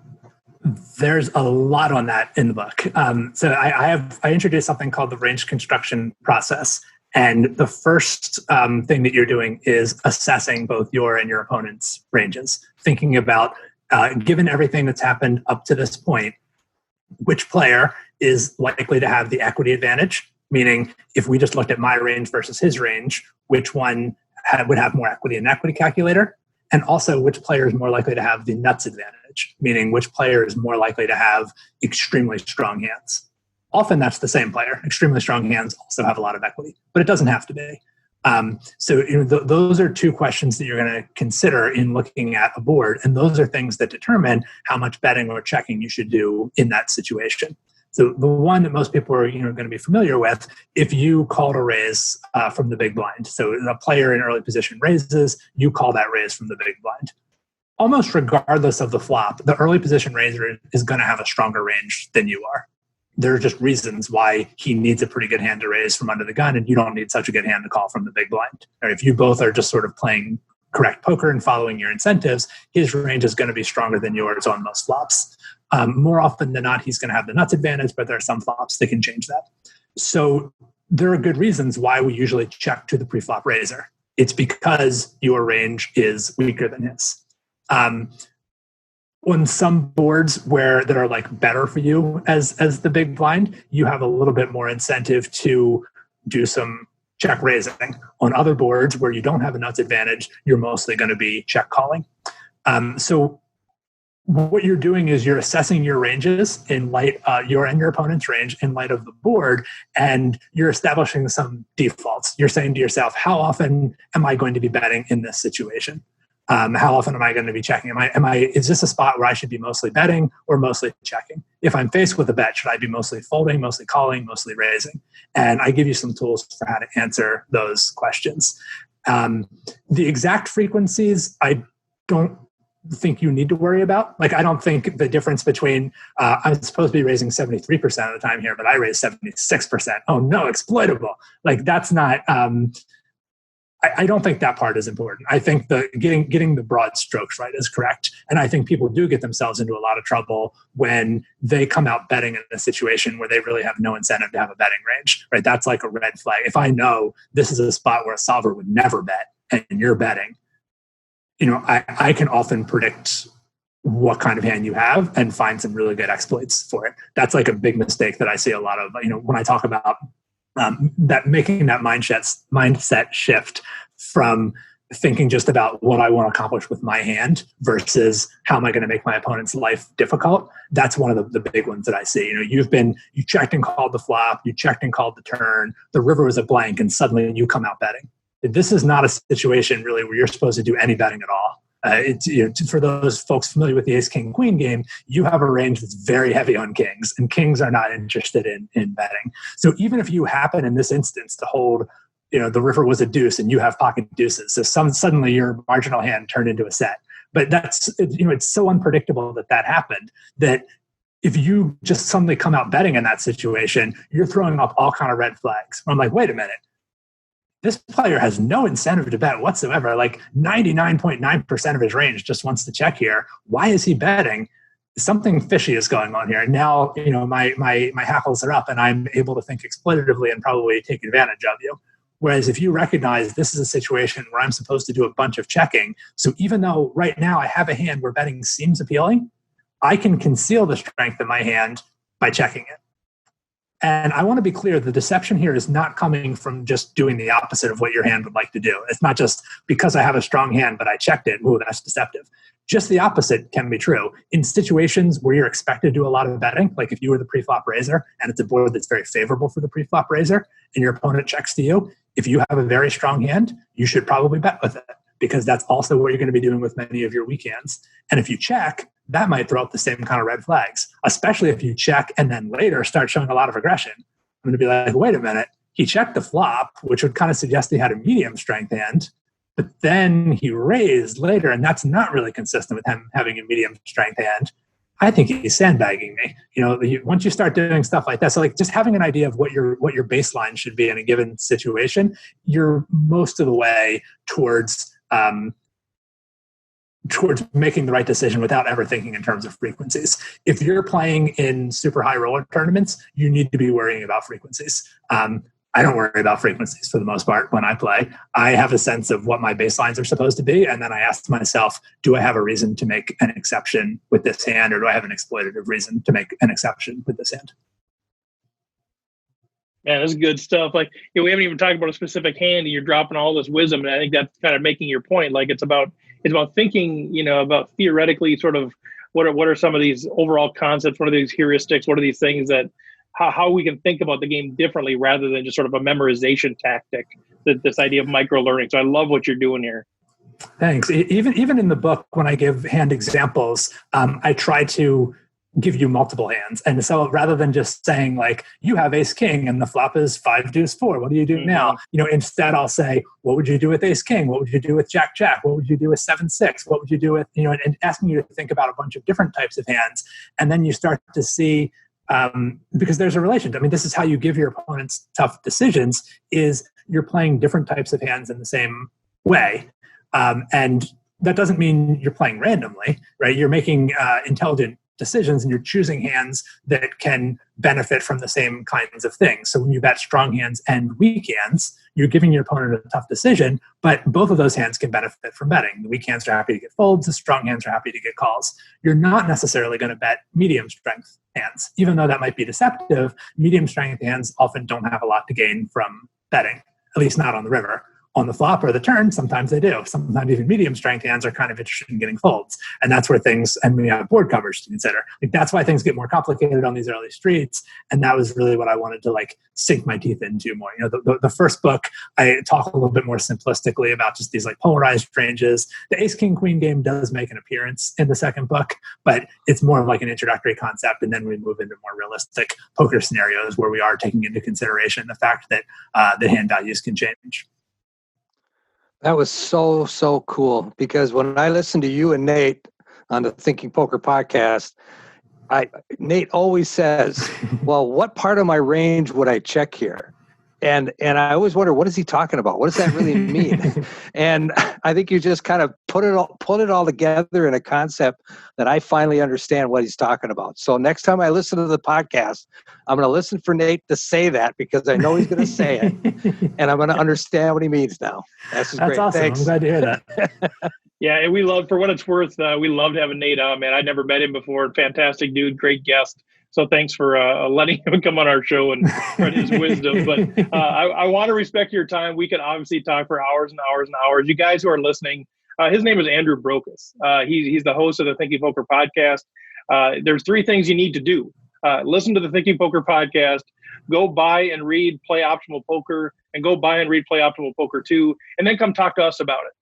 There's a lot on that in the book. So I introduced something called the range construction process. And the first thing that you're doing is assessing both your and your opponent's ranges, thinking about, given everything that's happened up to this point, which player is likely to have the equity advantage, meaning if we just looked at my range versus his range, which one would have more equity in an equity calculator? And also, which player is more likely to have the nuts advantage, meaning which player is more likely to have extremely strong hands. Often that's the same player. Extremely strong hands also have a lot of equity, but it doesn't have to be. Those are two questions that you're going to consider in looking at a board, and those are things that determine how much betting or checking you should do in that situation. So the one that most people are going to be familiar with, if you called a raise from the big blind, so a player in early position raises, you call that raise from the big blind. Almost regardless of the flop, the early position raiser is going to have a stronger range than you are. There are just reasons why he needs a pretty good hand to raise from under the gun, and you don't need such a good hand to call from the big blind. Or if you both are just sort of playing correct poker and following your incentives, his range is going to be stronger than yours on most flops. More often than not, he's going to have the nuts advantage, but there are some flops that can change that. So there are good reasons why we usually check to the pre-flop raiser. It's because your range is weaker than his. on some boards that are like better for you as the big blind, you have a little bit more incentive to do some check raising. On other boards where you don't have a nuts advantage, you're mostly going to be check calling. So what you're doing is you're assessing your ranges in light your and your opponent's range in light of the board, and you're establishing some defaults. You're saying to yourself, how often am I going to be betting in this situation? How often am I going to be checking? Is this a spot where I should be mostly betting or mostly checking? If I'm faced with a bet, should I be mostly folding, mostly calling, mostly raising? And I give you some tools for how to answer those questions. The exact frequencies, I don't think you need to worry about. Like, I don't think the difference between I'm supposed to be raising 73% of the time here, but I raise 76%. Oh no, exploitable. Like, that's not, I don't think that part is important. I think getting the broad strokes right is correct. And I think people do get themselves into a lot of trouble when they come out betting in a situation where they really have no incentive to have a betting range, right? That's like a red flag. If I know this is a spot where a solver would never bet and you're betting, I can often predict what kind of hand you have and find some really good exploits for it. That's like a big mistake that I see a lot of, when I talk about that, making that mindset shift from thinking just about what I want to accomplish with my hand versus how am I going to make my opponent's life difficult. That's one of the big ones that I see. You checked and called the flop, you checked and called the turn, the river was a blank, and suddenly you come out betting. This is not a situation really where you're supposed to do any betting at all. For those folks familiar with the ace, king, queen game, you have a range that's very heavy on kings, and kings are not interested in betting. So even if you happen in this instance to hold, the river was a deuce and you have pocket deuces, so suddenly your marginal hand turned into a set. But it's so unpredictable that happened that if you just suddenly come out betting in that situation, you're throwing up all kind of red flags. I'm like, wait a minute. This player has no incentive to bet whatsoever. Like 99.9% of his range just wants to check here. Why is he betting? Something fishy is going on here. And now, my hackles are up and I'm able to think exploitatively and probably take advantage of you. Whereas if you recognize this is a situation where I'm supposed to do a bunch of checking, so even though right now I have a hand where betting seems appealing, I can conceal the strength of my hand by checking it. And I want to be clear, the deception here is not coming from just doing the opposite of what your hand would like to do. It's not just because I have a strong hand, but I checked it. Ooh, that's deceptive. Just the opposite can be true. In situations where you're expected to do a lot of betting, like if you were the pre-flop raiser and it's a board that's very favorable for the pre-flop raiser and your opponent checks to you, if you have a very strong hand, you should probably bet with it because that's also what you're going to be doing with many of your weak hands. And if you check, that might throw up the same kind of red flags, especially if you check and then later start showing a lot of aggression. I'm going to be like, wait a minute, he checked the flop, which would kind of suggest he had a medium strength hand, but then he raised later, and that's not really consistent with him having a medium strength hand. I think he's sandbagging me. Once you start doing stuff like that, so like just having an idea of what your baseline should be in a given situation, you're most of the way towards making the right decision without ever thinking in terms of frequencies. If you're playing in super high roller tournaments, you need to be worrying about frequencies. I don't worry about frequencies for the most part when I play. I have a sense of what my baselines are supposed to be, and then I ask myself, do I have a reason to make an exception with this hand, or do I have an exploitative reason to make an exception with this hand? Man, this is good stuff. Like, we haven't even talked about a specific hand, and you're dropping all this wisdom, and I think that's kind of making your point. Like, it's about thinking, about theoretically sort of what are some of these overall concepts, what are these heuristics, what are these things that how we can think about the game differently rather than just sort of a memorization tactic, this idea of micro learning. So I love what you're doing here. Thanks. Even in the book, when I give hand examples, I try to give you multiple hands. And so rather than just saying like, you have ace king and the flop is 5 deuce 4, what do you do now? Instead I'll say, what would you do with ace king? What would you do with jack jack? What would you do with 7-6? What would you do with, and asking you to think about a bunch of different types of hands. And then you start to see, because there's a relation. I mean, this is how you give your opponents tough decisions, is you're playing different types of hands in the same way. And that doesn't mean you're playing randomly, right? You're making intelligent decisions and you're choosing hands that can benefit from the same kinds of things. So when you bet strong hands and weak hands, you're giving your opponent a tough decision, but both of those hands can benefit from betting. The weak hands are happy to get folds, the strong hands are happy to get calls. You're not necessarily going to bet medium strength hands. Even though that might be deceptive, medium strength hands often don't have a lot to gain from betting, at least not on the river. On the flop or the turn, sometimes they do. Sometimes even medium strength hands are kind of interested in getting folds. And that's where things, and we have board covers to consider. Like, that's why things get more complicated on these early streets. And that was really what I wanted to like sink my teeth into more. You know, the first book, I talk a little bit more simplistically about just these like polarized ranges. The ace, king, queen game does make an appearance in the second book, but it's more of like an introductory concept. And then we move into more realistic poker scenarios where we are taking into consideration the fact that the hand values can change. That was so cool, because when I listened to you and Nate on the Thinking Poker podcast, Nate always says, well, what part of my range would I check here? And I always wonder, what is he talking about? What does that really mean? And I think you just kind of put it all together in a concept that I finally understand what he's talking about. So next time I listen to the podcast, I'm going to listen for Nate to say that, because I know he's going to say it, and I'm going to understand what he means now. That's great. Awesome. Thanks. I'm glad to hear that. Yeah, and we love, for what it's worth, we loved having Nate on, man. I'd never met him before. Fantastic dude, great guest. So thanks for letting him come on our show and spread his wisdom. But I want to respect your time. We could obviously talk for hours and hours and hours. You guys who are listening, his name is Andrew Brokos. He's the host of the Thinking Poker podcast. There's 3 things you need to do. Listen to the Thinking Poker podcast. Go buy and read Play Optimal Poker, and go buy and read Play Optimal Poker 2, and then come talk to us about it.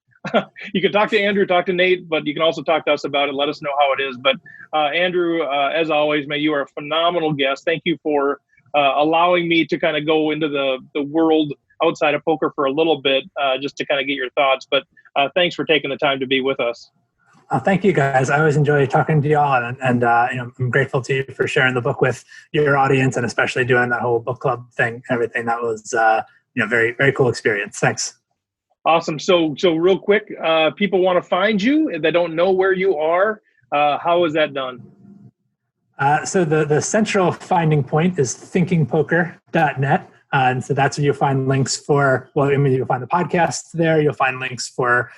You can talk to Andrew, talk to Nate, but you can also talk to us about it. Let us know how it is. But Andrew, as always, man, you are a phenomenal guest. Thank you for allowing me to kind of go into the world outside of poker for a little bit, just to kind of get your thoughts. But thanks for taking the time to be with us. Thank you, guys. I always enjoy talking to you all, and you know, I'm grateful to you for sharing the book with your audience, and especially doing that whole book club thing, everything. That was very, very cool experience. Thanks. Awesome. So real quick, people want to find you and they don't know where you are. How is that done? So the central finding point is thinkingpoker.net. And so that's where you'll find links for, you'll find the podcast there. You'll find links for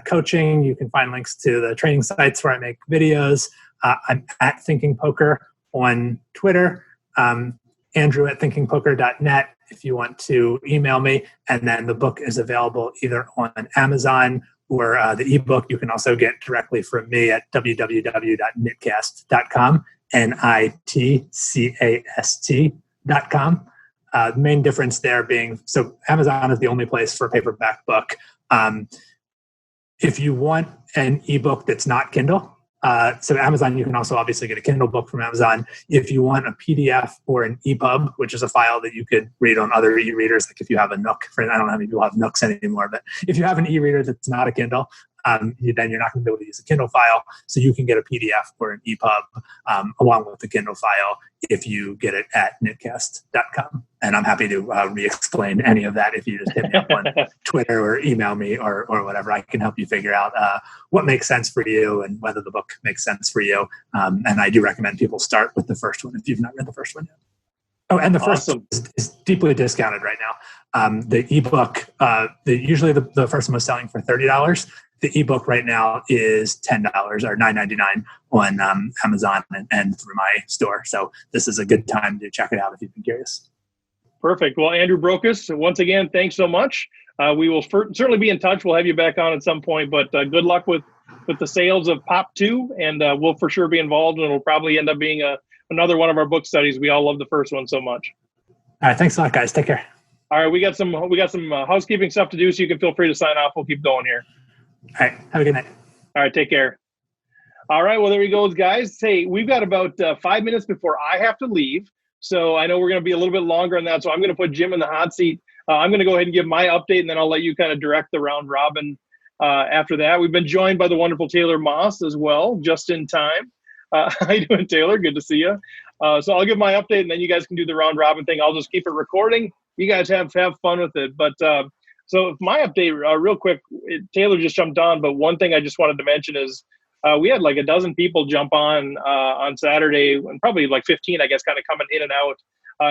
coaching. You can find links to the training sites where I make videos. I'm at Thinking Poker on Twitter. Andrew at thinkingpoker.net if you want to email me. And then the book is available either on Amazon or the ebook you can also get directly from me at www.nitcast.com, NITCAST.com. The main difference there being, so Amazon is the only place for a paperback book. If you want an ebook that's not Kindle, so Amazon, you can also obviously get a Kindle book from Amazon. If you want a PDF or an EPUB, which is a file that you could read on other e-readers, like if you have a Nook, I don't know how many people have Nooks anymore, but if you have an e-reader that's not a Kindle, then you're not going to be able to use a Kindle file. So you can get a PDF or an EPUB along with the Kindle file if you get it at nitcast.com. And I'm happy to re-explain any of that if you just hit me up on Twitter or email me or whatever. I can help you figure out what makes sense for you and whether the book makes sense for you. And I do recommend people start with the first one if you've not read the first one yet. Oh, and the first is deeply discounted right now. The ebook, usually the first one was selling for $30. The ebook right now is $10 or $9.99 on Amazon and through my store. So this is a good time to check it out if you've been curious. Perfect. Well, Andrew Brokos, once again, thanks so much. We will certainly be in touch. We'll have you back on at some point, but good luck with the sales of Pop 2, and we'll for sure be involved, and it'll probably end up being another one of our book studies. We all love the first one so much. All right. Thanks a lot, guys. Take care. All right. We got some housekeeping stuff to do, so you can feel free to sign off. We'll keep going here. All right. Have a good night. All right. Take care. All right. Well, there we go, guys. Hey, we've got about 5 minutes before I have to leave. So I know we're going to be a little bit longer on that. So I'm going to put Jim in the hot seat. I'm going to go ahead and give my update, and then I'll let you kind of direct the round robin after that. We've been joined by the wonderful Taylor Moss as well, just in time. How you doing, Taylor? Good to see you. So I'll give my update, and then you guys can do the round robin thing. I'll just keep it recording. You guys have fun with it. But so my update, real quick, Taylor just jumped on, but one thing I just wanted to mention is we had like a dozen people jump on Saturday, and probably like 15, I guess, kind of coming in and out.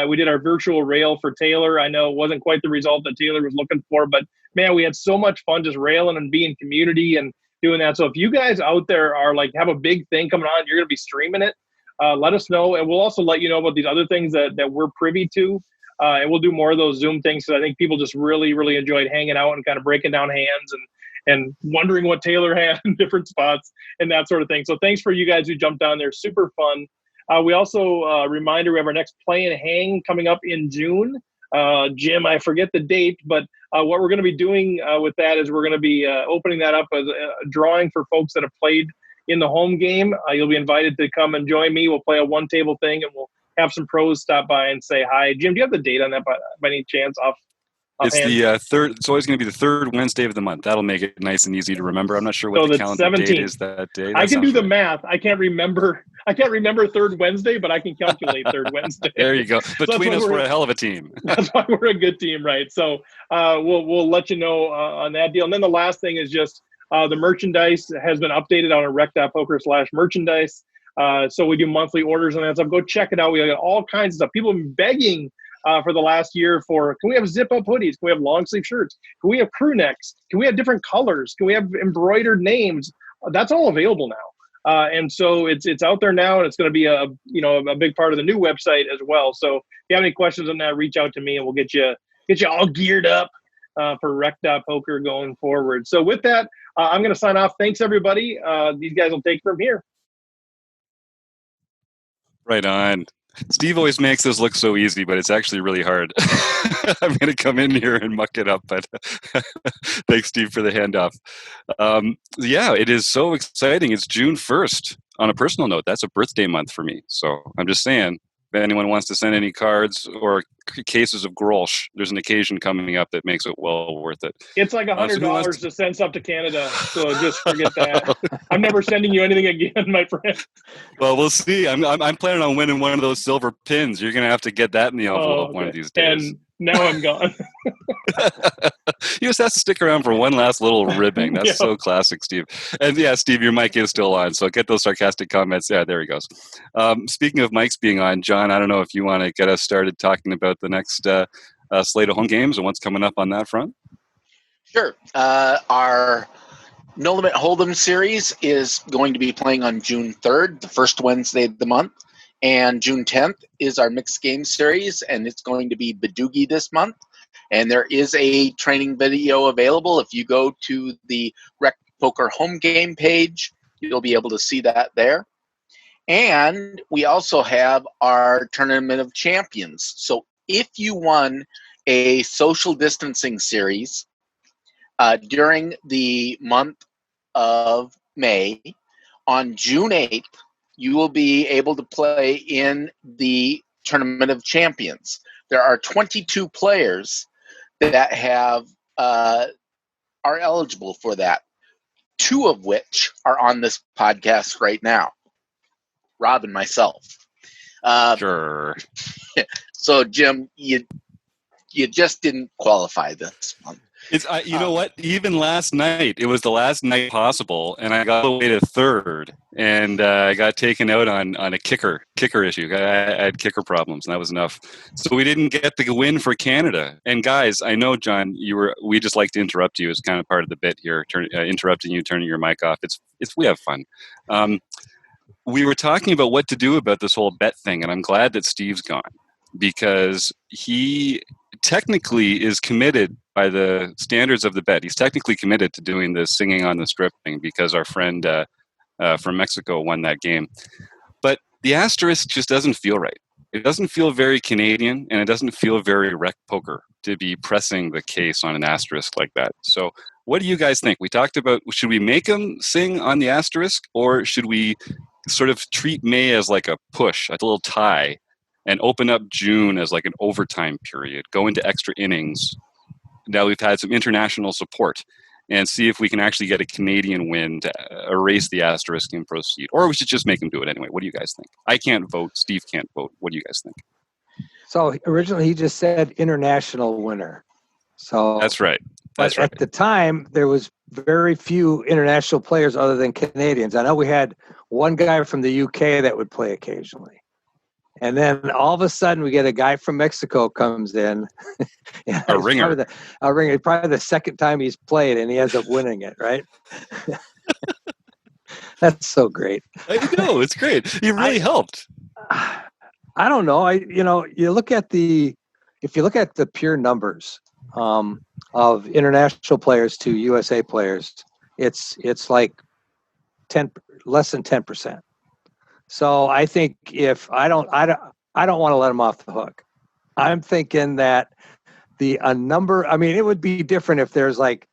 We did our virtual rail for Taylor. I know it wasn't quite the result that Taylor was looking for, but man, we had so much fun just railing and being community and doing that. So if you guys out there are like, have a big thing coming on, you're going to be streaming it, let us know. And we'll also let you know about these other things that we're privy to. And we'll do more of those Zoom things. So I think people just really, really enjoyed hanging out and kind of breaking down hands and wondering what Taylor had in different spots and that sort of thing. So thanks for you guys who jumped on there. Super fun. We also, reminder, we have our next Play and Hang coming up in June. Jim, I forget the date, but what we're going to be doing with that is we're going to be opening that up as a drawing for folks that have played in the home game. You'll be invited to come and join me. We'll play a one-table thing, and we'll have some pros stop by and say hi. Jim, do you have the date on that by any chance? It's the third. It's always going to be the third Wednesday of the month. That'll make it nice and easy to remember. I'm not sure what the calendar 17th. Date is that day. I can do the math. I can't remember third Wednesday, but I can calculate third Wednesday. There you go. Between us, we're a hell of a team. That's why we're a good team, right? So we'll let you know on that deal. And then the last thing is just the merchandise has been updated on a rec.poker/merchandise. So we do monthly orders on that stuff. Go check it out. We got all kinds of stuff. People have been begging for the last year for, can we have zip-up hoodies? Can we have long-sleeve shirts? Can we have crew necks? Can we have different colors? Can we have embroidered names? That's all available now. And so it's out there now, and it's going to be a big part of the new website as well. So if you have any questions on that, reach out to me, and we'll get you all geared up for rec.poker going forward. So with that, I'm going to sign off. Thanks, everybody. These guys will take from here. Right on. Steve always makes this look so easy, but it's actually really hard. I'm going to come in here and muck it up, but thanks, Steve, for the handoff. Yeah, it is so exciting. It's June 1st. On a personal note, that's a birthday month for me. So I'm just saying, if anyone wants to send any cards or cases of Grolsch, there's an occasion coming up that makes it well worth it. It's like $100 to send stuff to Canada, so just forget that. I'm never sending you anything again, my friend. Well, we'll see. I'm planning on winning one of those silver pins. You're going to have to get that in the envelope one of these days. And now I'm gone. You just have to stick around for one last little ribbing. That's so classic, Steve. And yeah, Steve, your mic is still on, so get those sarcastic comments. Yeah, there he goes. Speaking of mics being on, John, I don't know if you want to get us started talking about the next slate of home games and what's coming up on that front. Sure. Our No Limit Hold'em series is going to be playing on June 3rd, the first Wednesday of the month. And June 10th is our mixed game series, and it's going to be Badoogie this month. And there is a training video available. If you go to the RecPoker home game page, you'll be able to see that there. And we also have our Tournament of Champions. So if you won a social distancing series during the month of May, on June 8th, you will be able to play in the Tournament of Champions. There are 22 players that have are eligible for that, 2 of which are on this podcast right now, Rob and myself. Sure. So, Jim, you just didn't qualify this month. It's you know what? Even last night, it was the last night possible, and I got away to third, and I got taken out on a kicker issue. I had kicker problems, and that was enough. So we didn't get the win for Canada. And guys, I know, John, we just like to interrupt you as kind of part of the bit here, interrupting you, turning your mic off. It's we have fun. We were talking about what to do about this whole bet thing, and I'm glad that Steve's gone, because he technically is committed by the standards of the bet. He's technically committed to doing the singing on the strip thing because our friend from Mexico won that game. But the asterisk just doesn't feel right. It doesn't feel very Canadian, and it doesn't feel very rec poker to be pressing the case on an asterisk like that. So what do you guys think? We talked about, should we make him sing on the asterisk, or should we sort of treat May as like a push, like a little tie, and open up June as like an overtime period, go into extra innings? Now we've had some international support, and see if we can actually get a Canadian win to erase the asterisk and proceed. Or we should just make him do it anyway. What do you guys think? I can't vote. Steve can't vote. What do you guys think? So originally he just said international winner. So that's right. That's right. At the time, there was very few international players other than Canadians. I know we had one guy from the UK that would play occasionally. And then all of a sudden we get a guy from Mexico comes in. A ringer. A ringer. Probably the second time he's played, and he ends up winning it, right? That's so great. I know, it's great. He really helped. I don't know. If you look at the pure numbers of international players to USA players, it's like less than 10%. So I think if I don't want to let him off the hook. I'm thinking that a number. I mean, it would be different if there's like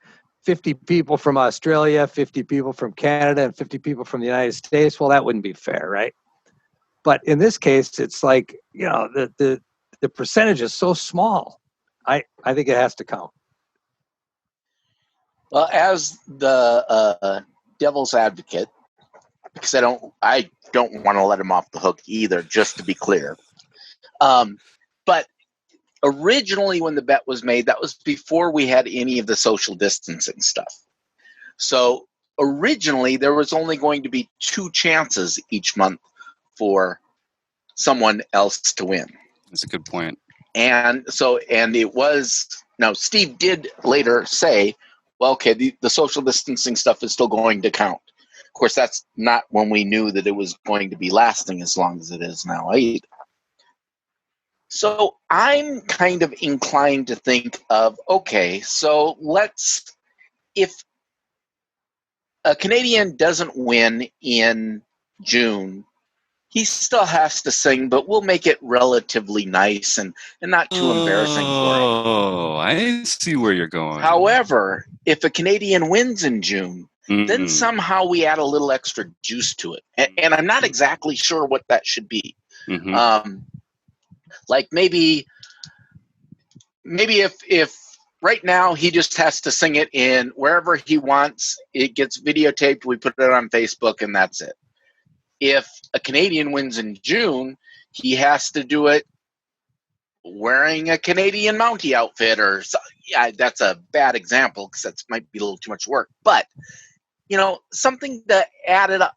50 people from Australia, 50 people from Canada, and 50 people from the United States. Well, that wouldn't be fair, right? But in this case, it's like, the percentage is so small. I think it has to count. Well, as the devil's advocate, because I don't want to let him off the hook either, just to be clear. But originally when the bet was made, that was before we had any of the social distancing stuff. So originally there was only going to be 2 chances each month for someone else to win. That's a good point. And it was, now Steve did later say, well, okay, the social distancing stuff is still going to count. Of course, that's not when we knew that it was going to be lasting as long as it is now either. So I'm kind of inclined to think of, okay, so if a Canadian doesn't win in June, he still has to sing, but we'll make it relatively nice and not too embarrassing for him. Oh, I see where you're going. However, if a Canadian wins in June, then somehow we add a little extra juice to it. And I'm not exactly sure what that should be. Mm-hmm. Like maybe if right now he just has to sing it in wherever he wants, it gets videotaped, we put it on Facebook, and that's it. If a Canadian wins in June, he has to do it wearing a Canadian Mountie outfit or yeah, that's a bad example because that might be a little too much work. But, something to add it up,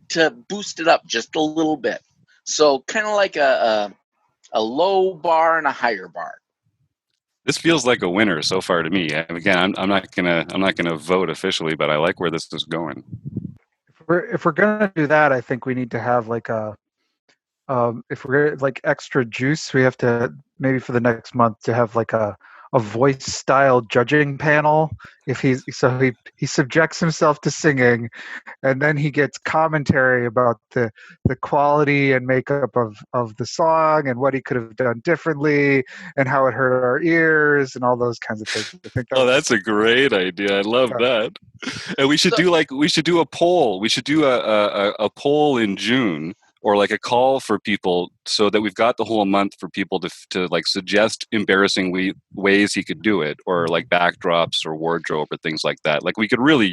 to boost it up just a little bit. So kind of like a low bar and a higher bar. This feels like a winner so far to me. Again, I'm not gonna vote officially, but I like where this is going. If we're gonna do that, I think we need to have like if we're like extra juice, we have to maybe for the next month to have like a voice style judging panel. If he subjects himself to singing, and then he gets commentary about the quality and makeup of the song and what he could have done differently and how it hurt our ears and all those kinds of things. I think that's a great idea. I love that. And we should do a poll. We should do a poll in June, or like a call for people, so that we've got the whole month for people to like suggest embarrassing ways he could do it, or like backdrops or wardrobe or things like that. Like we could really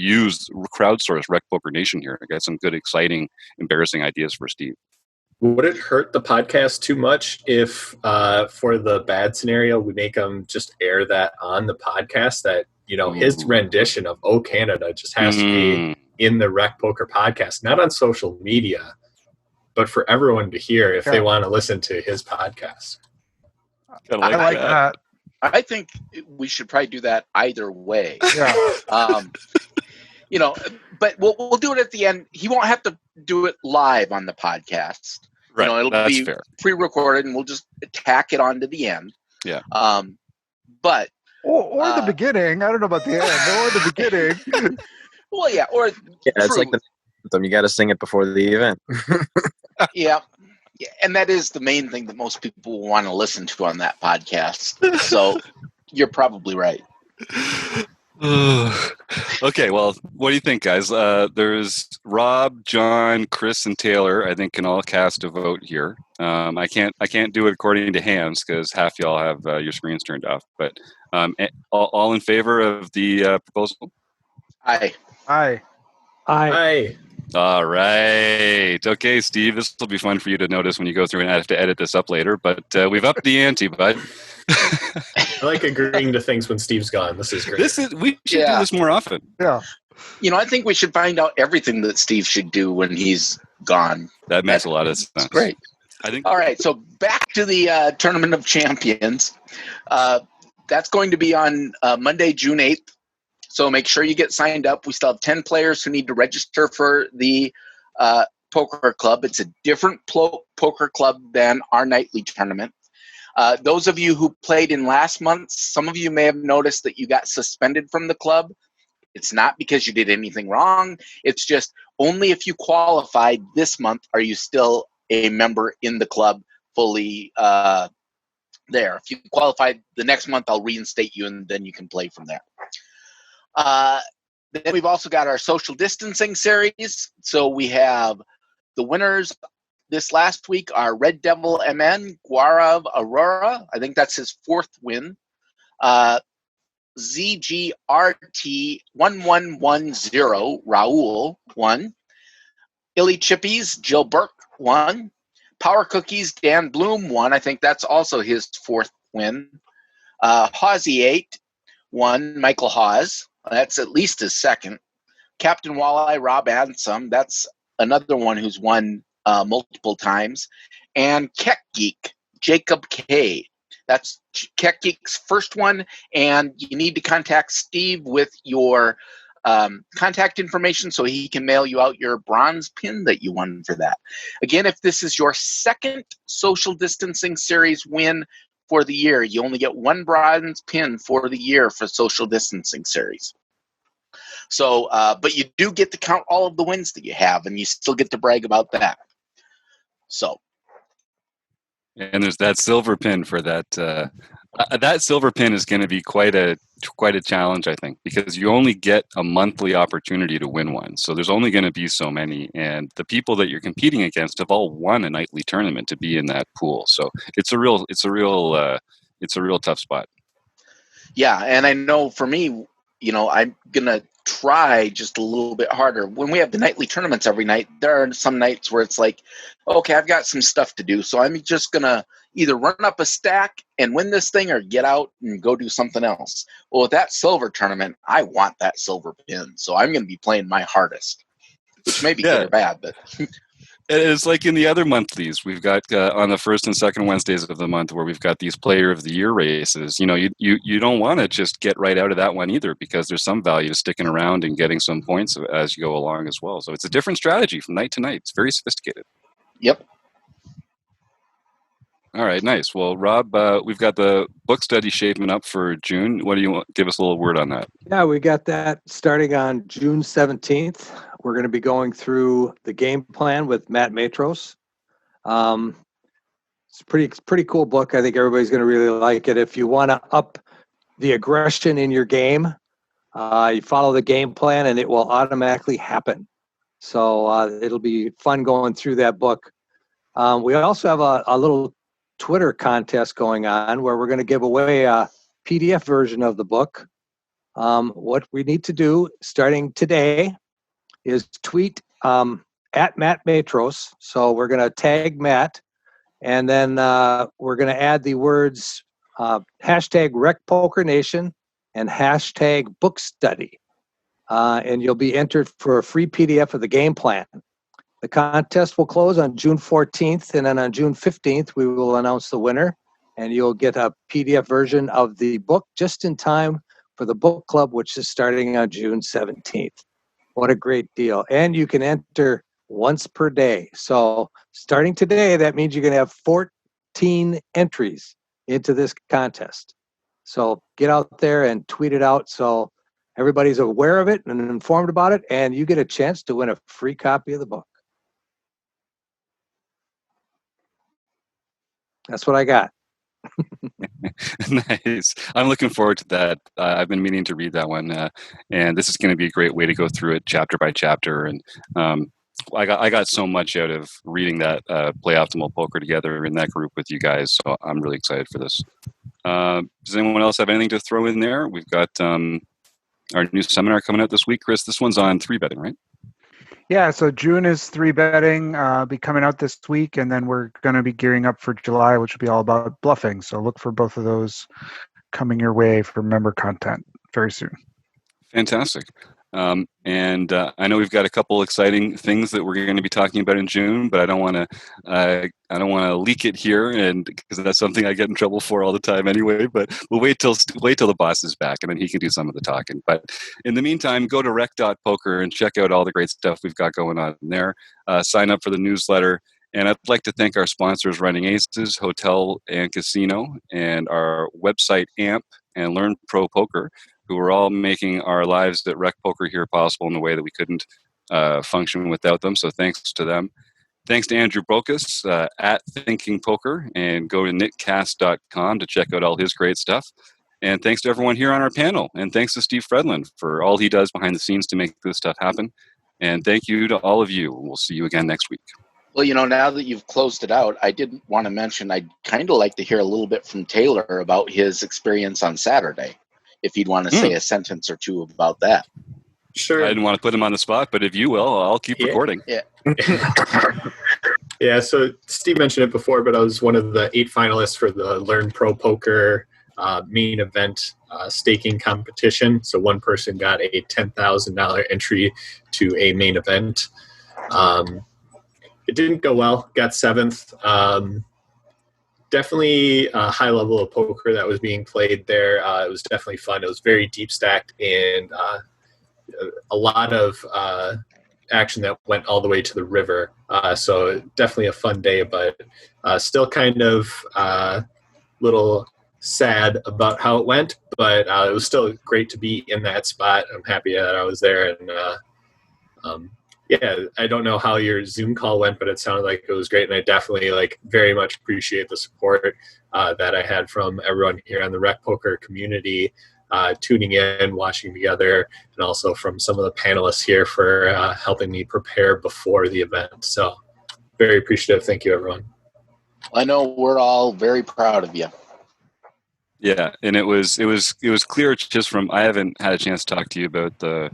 crowdsource RecPoker Nation here and get some good, exciting, embarrassing ideas for Steve. Would it hurt the podcast too much if for the bad scenario, we make him just air that on the podcast, that, his rendition of Oh Canada just has to be in the RecPoker podcast, not on social media, but for everyone to hear if they want to listen to his podcast. I like that. I think we should probably do that either way. Yeah. But we'll do it at the end. He won't have to do it live on the podcast. Right. It'll be fair. Pre-recorded, and we'll just tack it on to the end. Yeah. But or the beginning. I don't know about the end. Or the beginning. Well, yeah. Or it's like the anthem. You got to sing it before the event. Yeah, and that is the main thing that most people will want to listen to on that podcast. So you're probably right. Okay, well, what do you think, guys? There's Rob, John, Chris, and Taylor. I think can all cast a vote here. I can't do it according to hands because half y'all have your screens turned off. But all in favor of the proposal? Aye. All right. Okay, Steve, this will be fun for you to notice when you go through and have to edit this up later, but we've upped the ante, bud. I like agreeing to things when Steve's gone. This is great. We should do this more often. Yeah. I think we should find out everything that Steve should do when he's gone. That makes a lot of sense. That's great. I think. All right, so back to the Tournament of Champions. That's going to be on Monday, June 8th. So make sure you get signed up. We still have 10 players who need to register for the poker club. It's a different poker club than our nightly tournament. Those of you who played in last month, some of you may have noticed that you got suspended from the club. It's not because you did anything wrong. It's just only if you qualified this month are you still a member in the club fully there. If you qualified the next month, I'll reinstate you, and then you can play from there. Then we've also got our social distancing series. So we have the winners this last week are Red Devil MN, Guarav Aurora. I think that's his 4th win. ZGRT 1110, Raul won. Illy Chippies, Jill Burke won. Power Cookies, Dan Bloom won. I think that's also his 4th win. Hawsy 8 won, Michael Hawes. That's at least his 2nd. Captain Walleye, Rob Ansem. That's another one who's won multiple times. And Keck Geek, Jacob K. That's Keck Geek's 1st one, and you need to contact Steve with your contact information so he can mail you out your bronze pin that you won for that. Again, if this is your 2nd social distancing series win for the year, you only get 1 bronze pin for the year for social distancing series. So, but you do get to count all of the wins that you have, and you still get to brag about that. So. And there's that silver pin for that. That silver pin is going to be quite a challenge, I think, because you only get a monthly opportunity to win one. So there's only going to be so many, and the people that you're competing against have all won a nightly tournament to be in that pool. So it's a real tough spot. Yeah, and I know for me, I'm gonna try just a little bit harder. When we have the nightly tournaments every night, there are some nights where it's like, okay, I've got some stuff to do, so I'm just gonna either run up a stack and win this thing or get out and go do something else. Well, with that silver tournament, I want that silver pin, so I'm gonna be playing my hardest, which may be good or bad, but it's like in the other monthlies. We've got on the 1st and 2nd Wednesdays of the month where we've got these Player of the Year races. You don't want to just get right out of that one either, because there's some value to sticking around and getting some points as you go along as well. So it's a different strategy from night to night. It's very sophisticated. Yep. All right, nice. Well, Rob, we've got the book study shaping up for June. What do you want? Give us a little word on that. Yeah, we got that starting on June 17th. We're going to be going through the game plan with Matt Matros. It's a pretty cool book. I think everybody's going to really like it. If you want to up the aggression in your game, you follow the game plan and it will automatically happen. So it'll be fun going through that book. We also have a little Twitter contest going on where we're going to give away a PDF version of the book. What we need to do starting today is tweet at Matt Matros. So we're going to tag Matt, and then we're going to add the words hashtag RecPokerNation and hashtag book study. And you'll be entered for a free PDF of the game plan. The contest will close on June 14th, and then on June 15th, we will announce the winner, and you'll get a PDF version of the book just in time for the book club, which is starting on June 17th. What a great deal. And you can enter once per day. So starting today, that means you're going to have 14 entries into this contest. So get out there and tweet it out so everybody's aware of it and informed about it, and you get a chance to win a free copy of the book. That's what I got. Nice. I'm looking forward to that. I've been meaning to read that one, and this is going to be a great way to go through it chapter by chapter. And I got so much out of reading that Play Optimal Poker together in that group with you guys. So I'm really excited for this. Does anyone else have anything to throw in there? We've got our new seminar coming out this week, Chris. This one's on 3-betting, right? Yeah, so June is 3-betting, be coming out this week, and then we're going to be gearing up for July, which will be all about bluffing. So look for both of those coming your way for member content very soon. Fantastic. And I know we've got a couple exciting things that we're going to be talking about in June, but I don't want to leak it here, and because that's something I get in trouble for all the time anyway. But we'll wait till the boss is back, and then he can do some of the talking. But in the meantime, go to rec.poker and check out all the great stuff we've got going on there. Sign up for the newsletter. And I'd like to thank our sponsors, Running Aces, Hotel and Casino, and our website, AMP, and Learn Pro Poker, who are all making our lives at RecPoker here possible in a way that we couldn't function without them. So thanks to them. Thanks to Andrew Brokos at Thinking Poker, and go to nickcast.com to check out all his great stuff. And thanks to everyone here on our panel. And thanks to Steve Fredland for all he does behind the scenes to make this stuff happen. And thank you to all of you. We'll see you again next week. Well, now that you've closed it out, I did want to mention I'd kind of like to hear a little bit from Taylor about his experience on Saturday, if you'd want to say a sentence or two about that. Sure. I didn't want to put him on the spot, but if you will, I'll keep recording. Yeah. Yeah, so Steve mentioned it before, but I was one of the 8 finalists for the Learn Pro Poker main event staking competition. So one person got a $10,000 entry to a main event. It didn't go well, got 7th. Definitely a high level of poker that was being played there. It was definitely fun. It was very deep stacked, and a lot of action that went all the way to the river. So definitely a fun day, but still kind of little sad about how it went, but it was still great to be in that spot. I'm happy that I was there, and yeah, I don't know how your Zoom call went, but it sounded like it was great, and I definitely very much appreciate the support that I had from everyone here on the RecPoker community, tuning in, watching together, and also from some of the panelists here for helping me prepare before the event. So very appreciative. Thank you, everyone. I know we're all very proud of you. Yeah, and it was clear just from, I haven't had a chance to talk to you about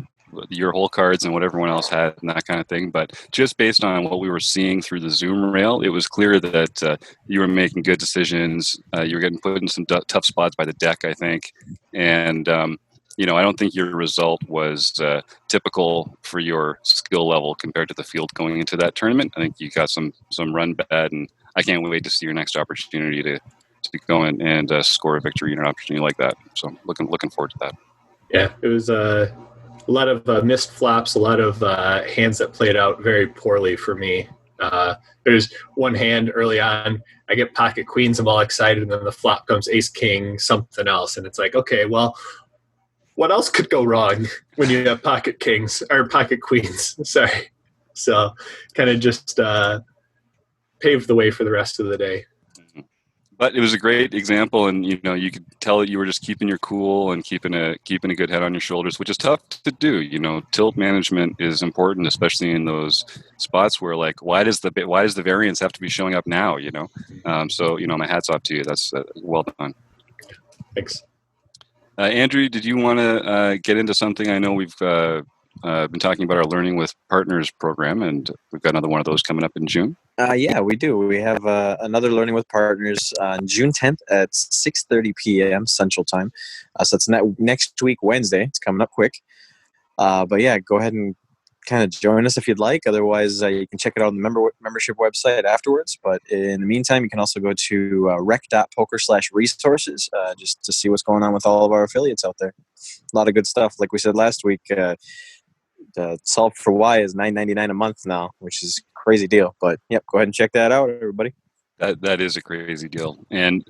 your hole cards and what everyone else had and that kind of thing, but just based on what we were seeing through the Zoom rail, it was clear that you were making good decisions. You were getting put in some tough spots by the deck, I think, and I don't think your result was typical for your skill level compared to the field going into that tournament. I think you got some run bad, and I can't wait to see your next opportunity to go in and score a victory in an opportunity like that. So looking forward to that. Yeah, it was a lot of missed flops, a lot of hands that played out very poorly for me. There's one hand early on, I get pocket queens, I'm all excited, and then the flop comes ace king something else, and it's like, okay, well, what else could go wrong when you have pocket kings or pocket queens? Sorry. So kind of just paved the way for the rest of the day. But it was a great example, and you could tell that you were just keeping your cool and keeping a good head on your shoulders, which is tough to do. Tilt management is important, especially in those spots where why does the variance have to be showing up now? So my hat's off to you. That's well done. Thanks. Andrew, did you want to get into something? I know we've been talking about our Learning with Partners program, and we've got another one of those coming up in June. Yeah, we do. We have another Learning with Partners on June 10th at 6:30 p.m. Central Time. So it's next week, Wednesday. It's coming up quick. But yeah, go ahead and kind of join us if you'd like. Otherwise, you can check it out on the membership website afterwards. But in the meantime, you can also go to rec.poker/resources just to see what's going on with all of our affiliates out there. A lot of good stuff. Like we said last week, Solve for Why is $9.99 a month now, which is a crazy deal. But yep, go ahead and check that out, everybody. That is a crazy deal, and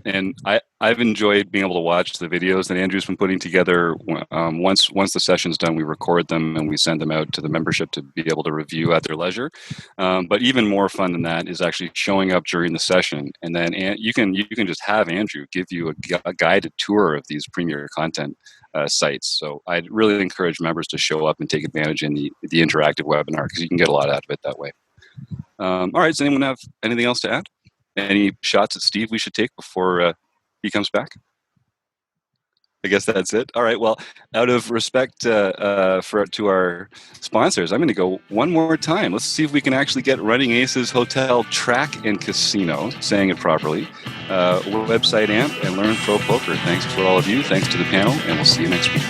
I've enjoyed being able to watch the videos that Andrew's been putting together. Once the session's done, we record them and we send them out to the membership to be able to review at their leisure. But even more fun than that is actually showing up during the session, and then you can just have Andrew give you a guided tour of these premier content sites. So I'd really encourage members to show up and take advantage in the interactive webinar, because you can get a lot out of it that way. All right, does anyone have anything else to add? Any shots at Steve we should take before he comes back? I guess that's it. All right. Well, out of respect to our sponsors, I'm going to go one more time. Let's see if we can actually get Running Aces Hotel Track and Casino, saying it properly. Website AMP and Learn Pro Poker. Thanks for all of you. Thanks to the panel, and we'll see you next week.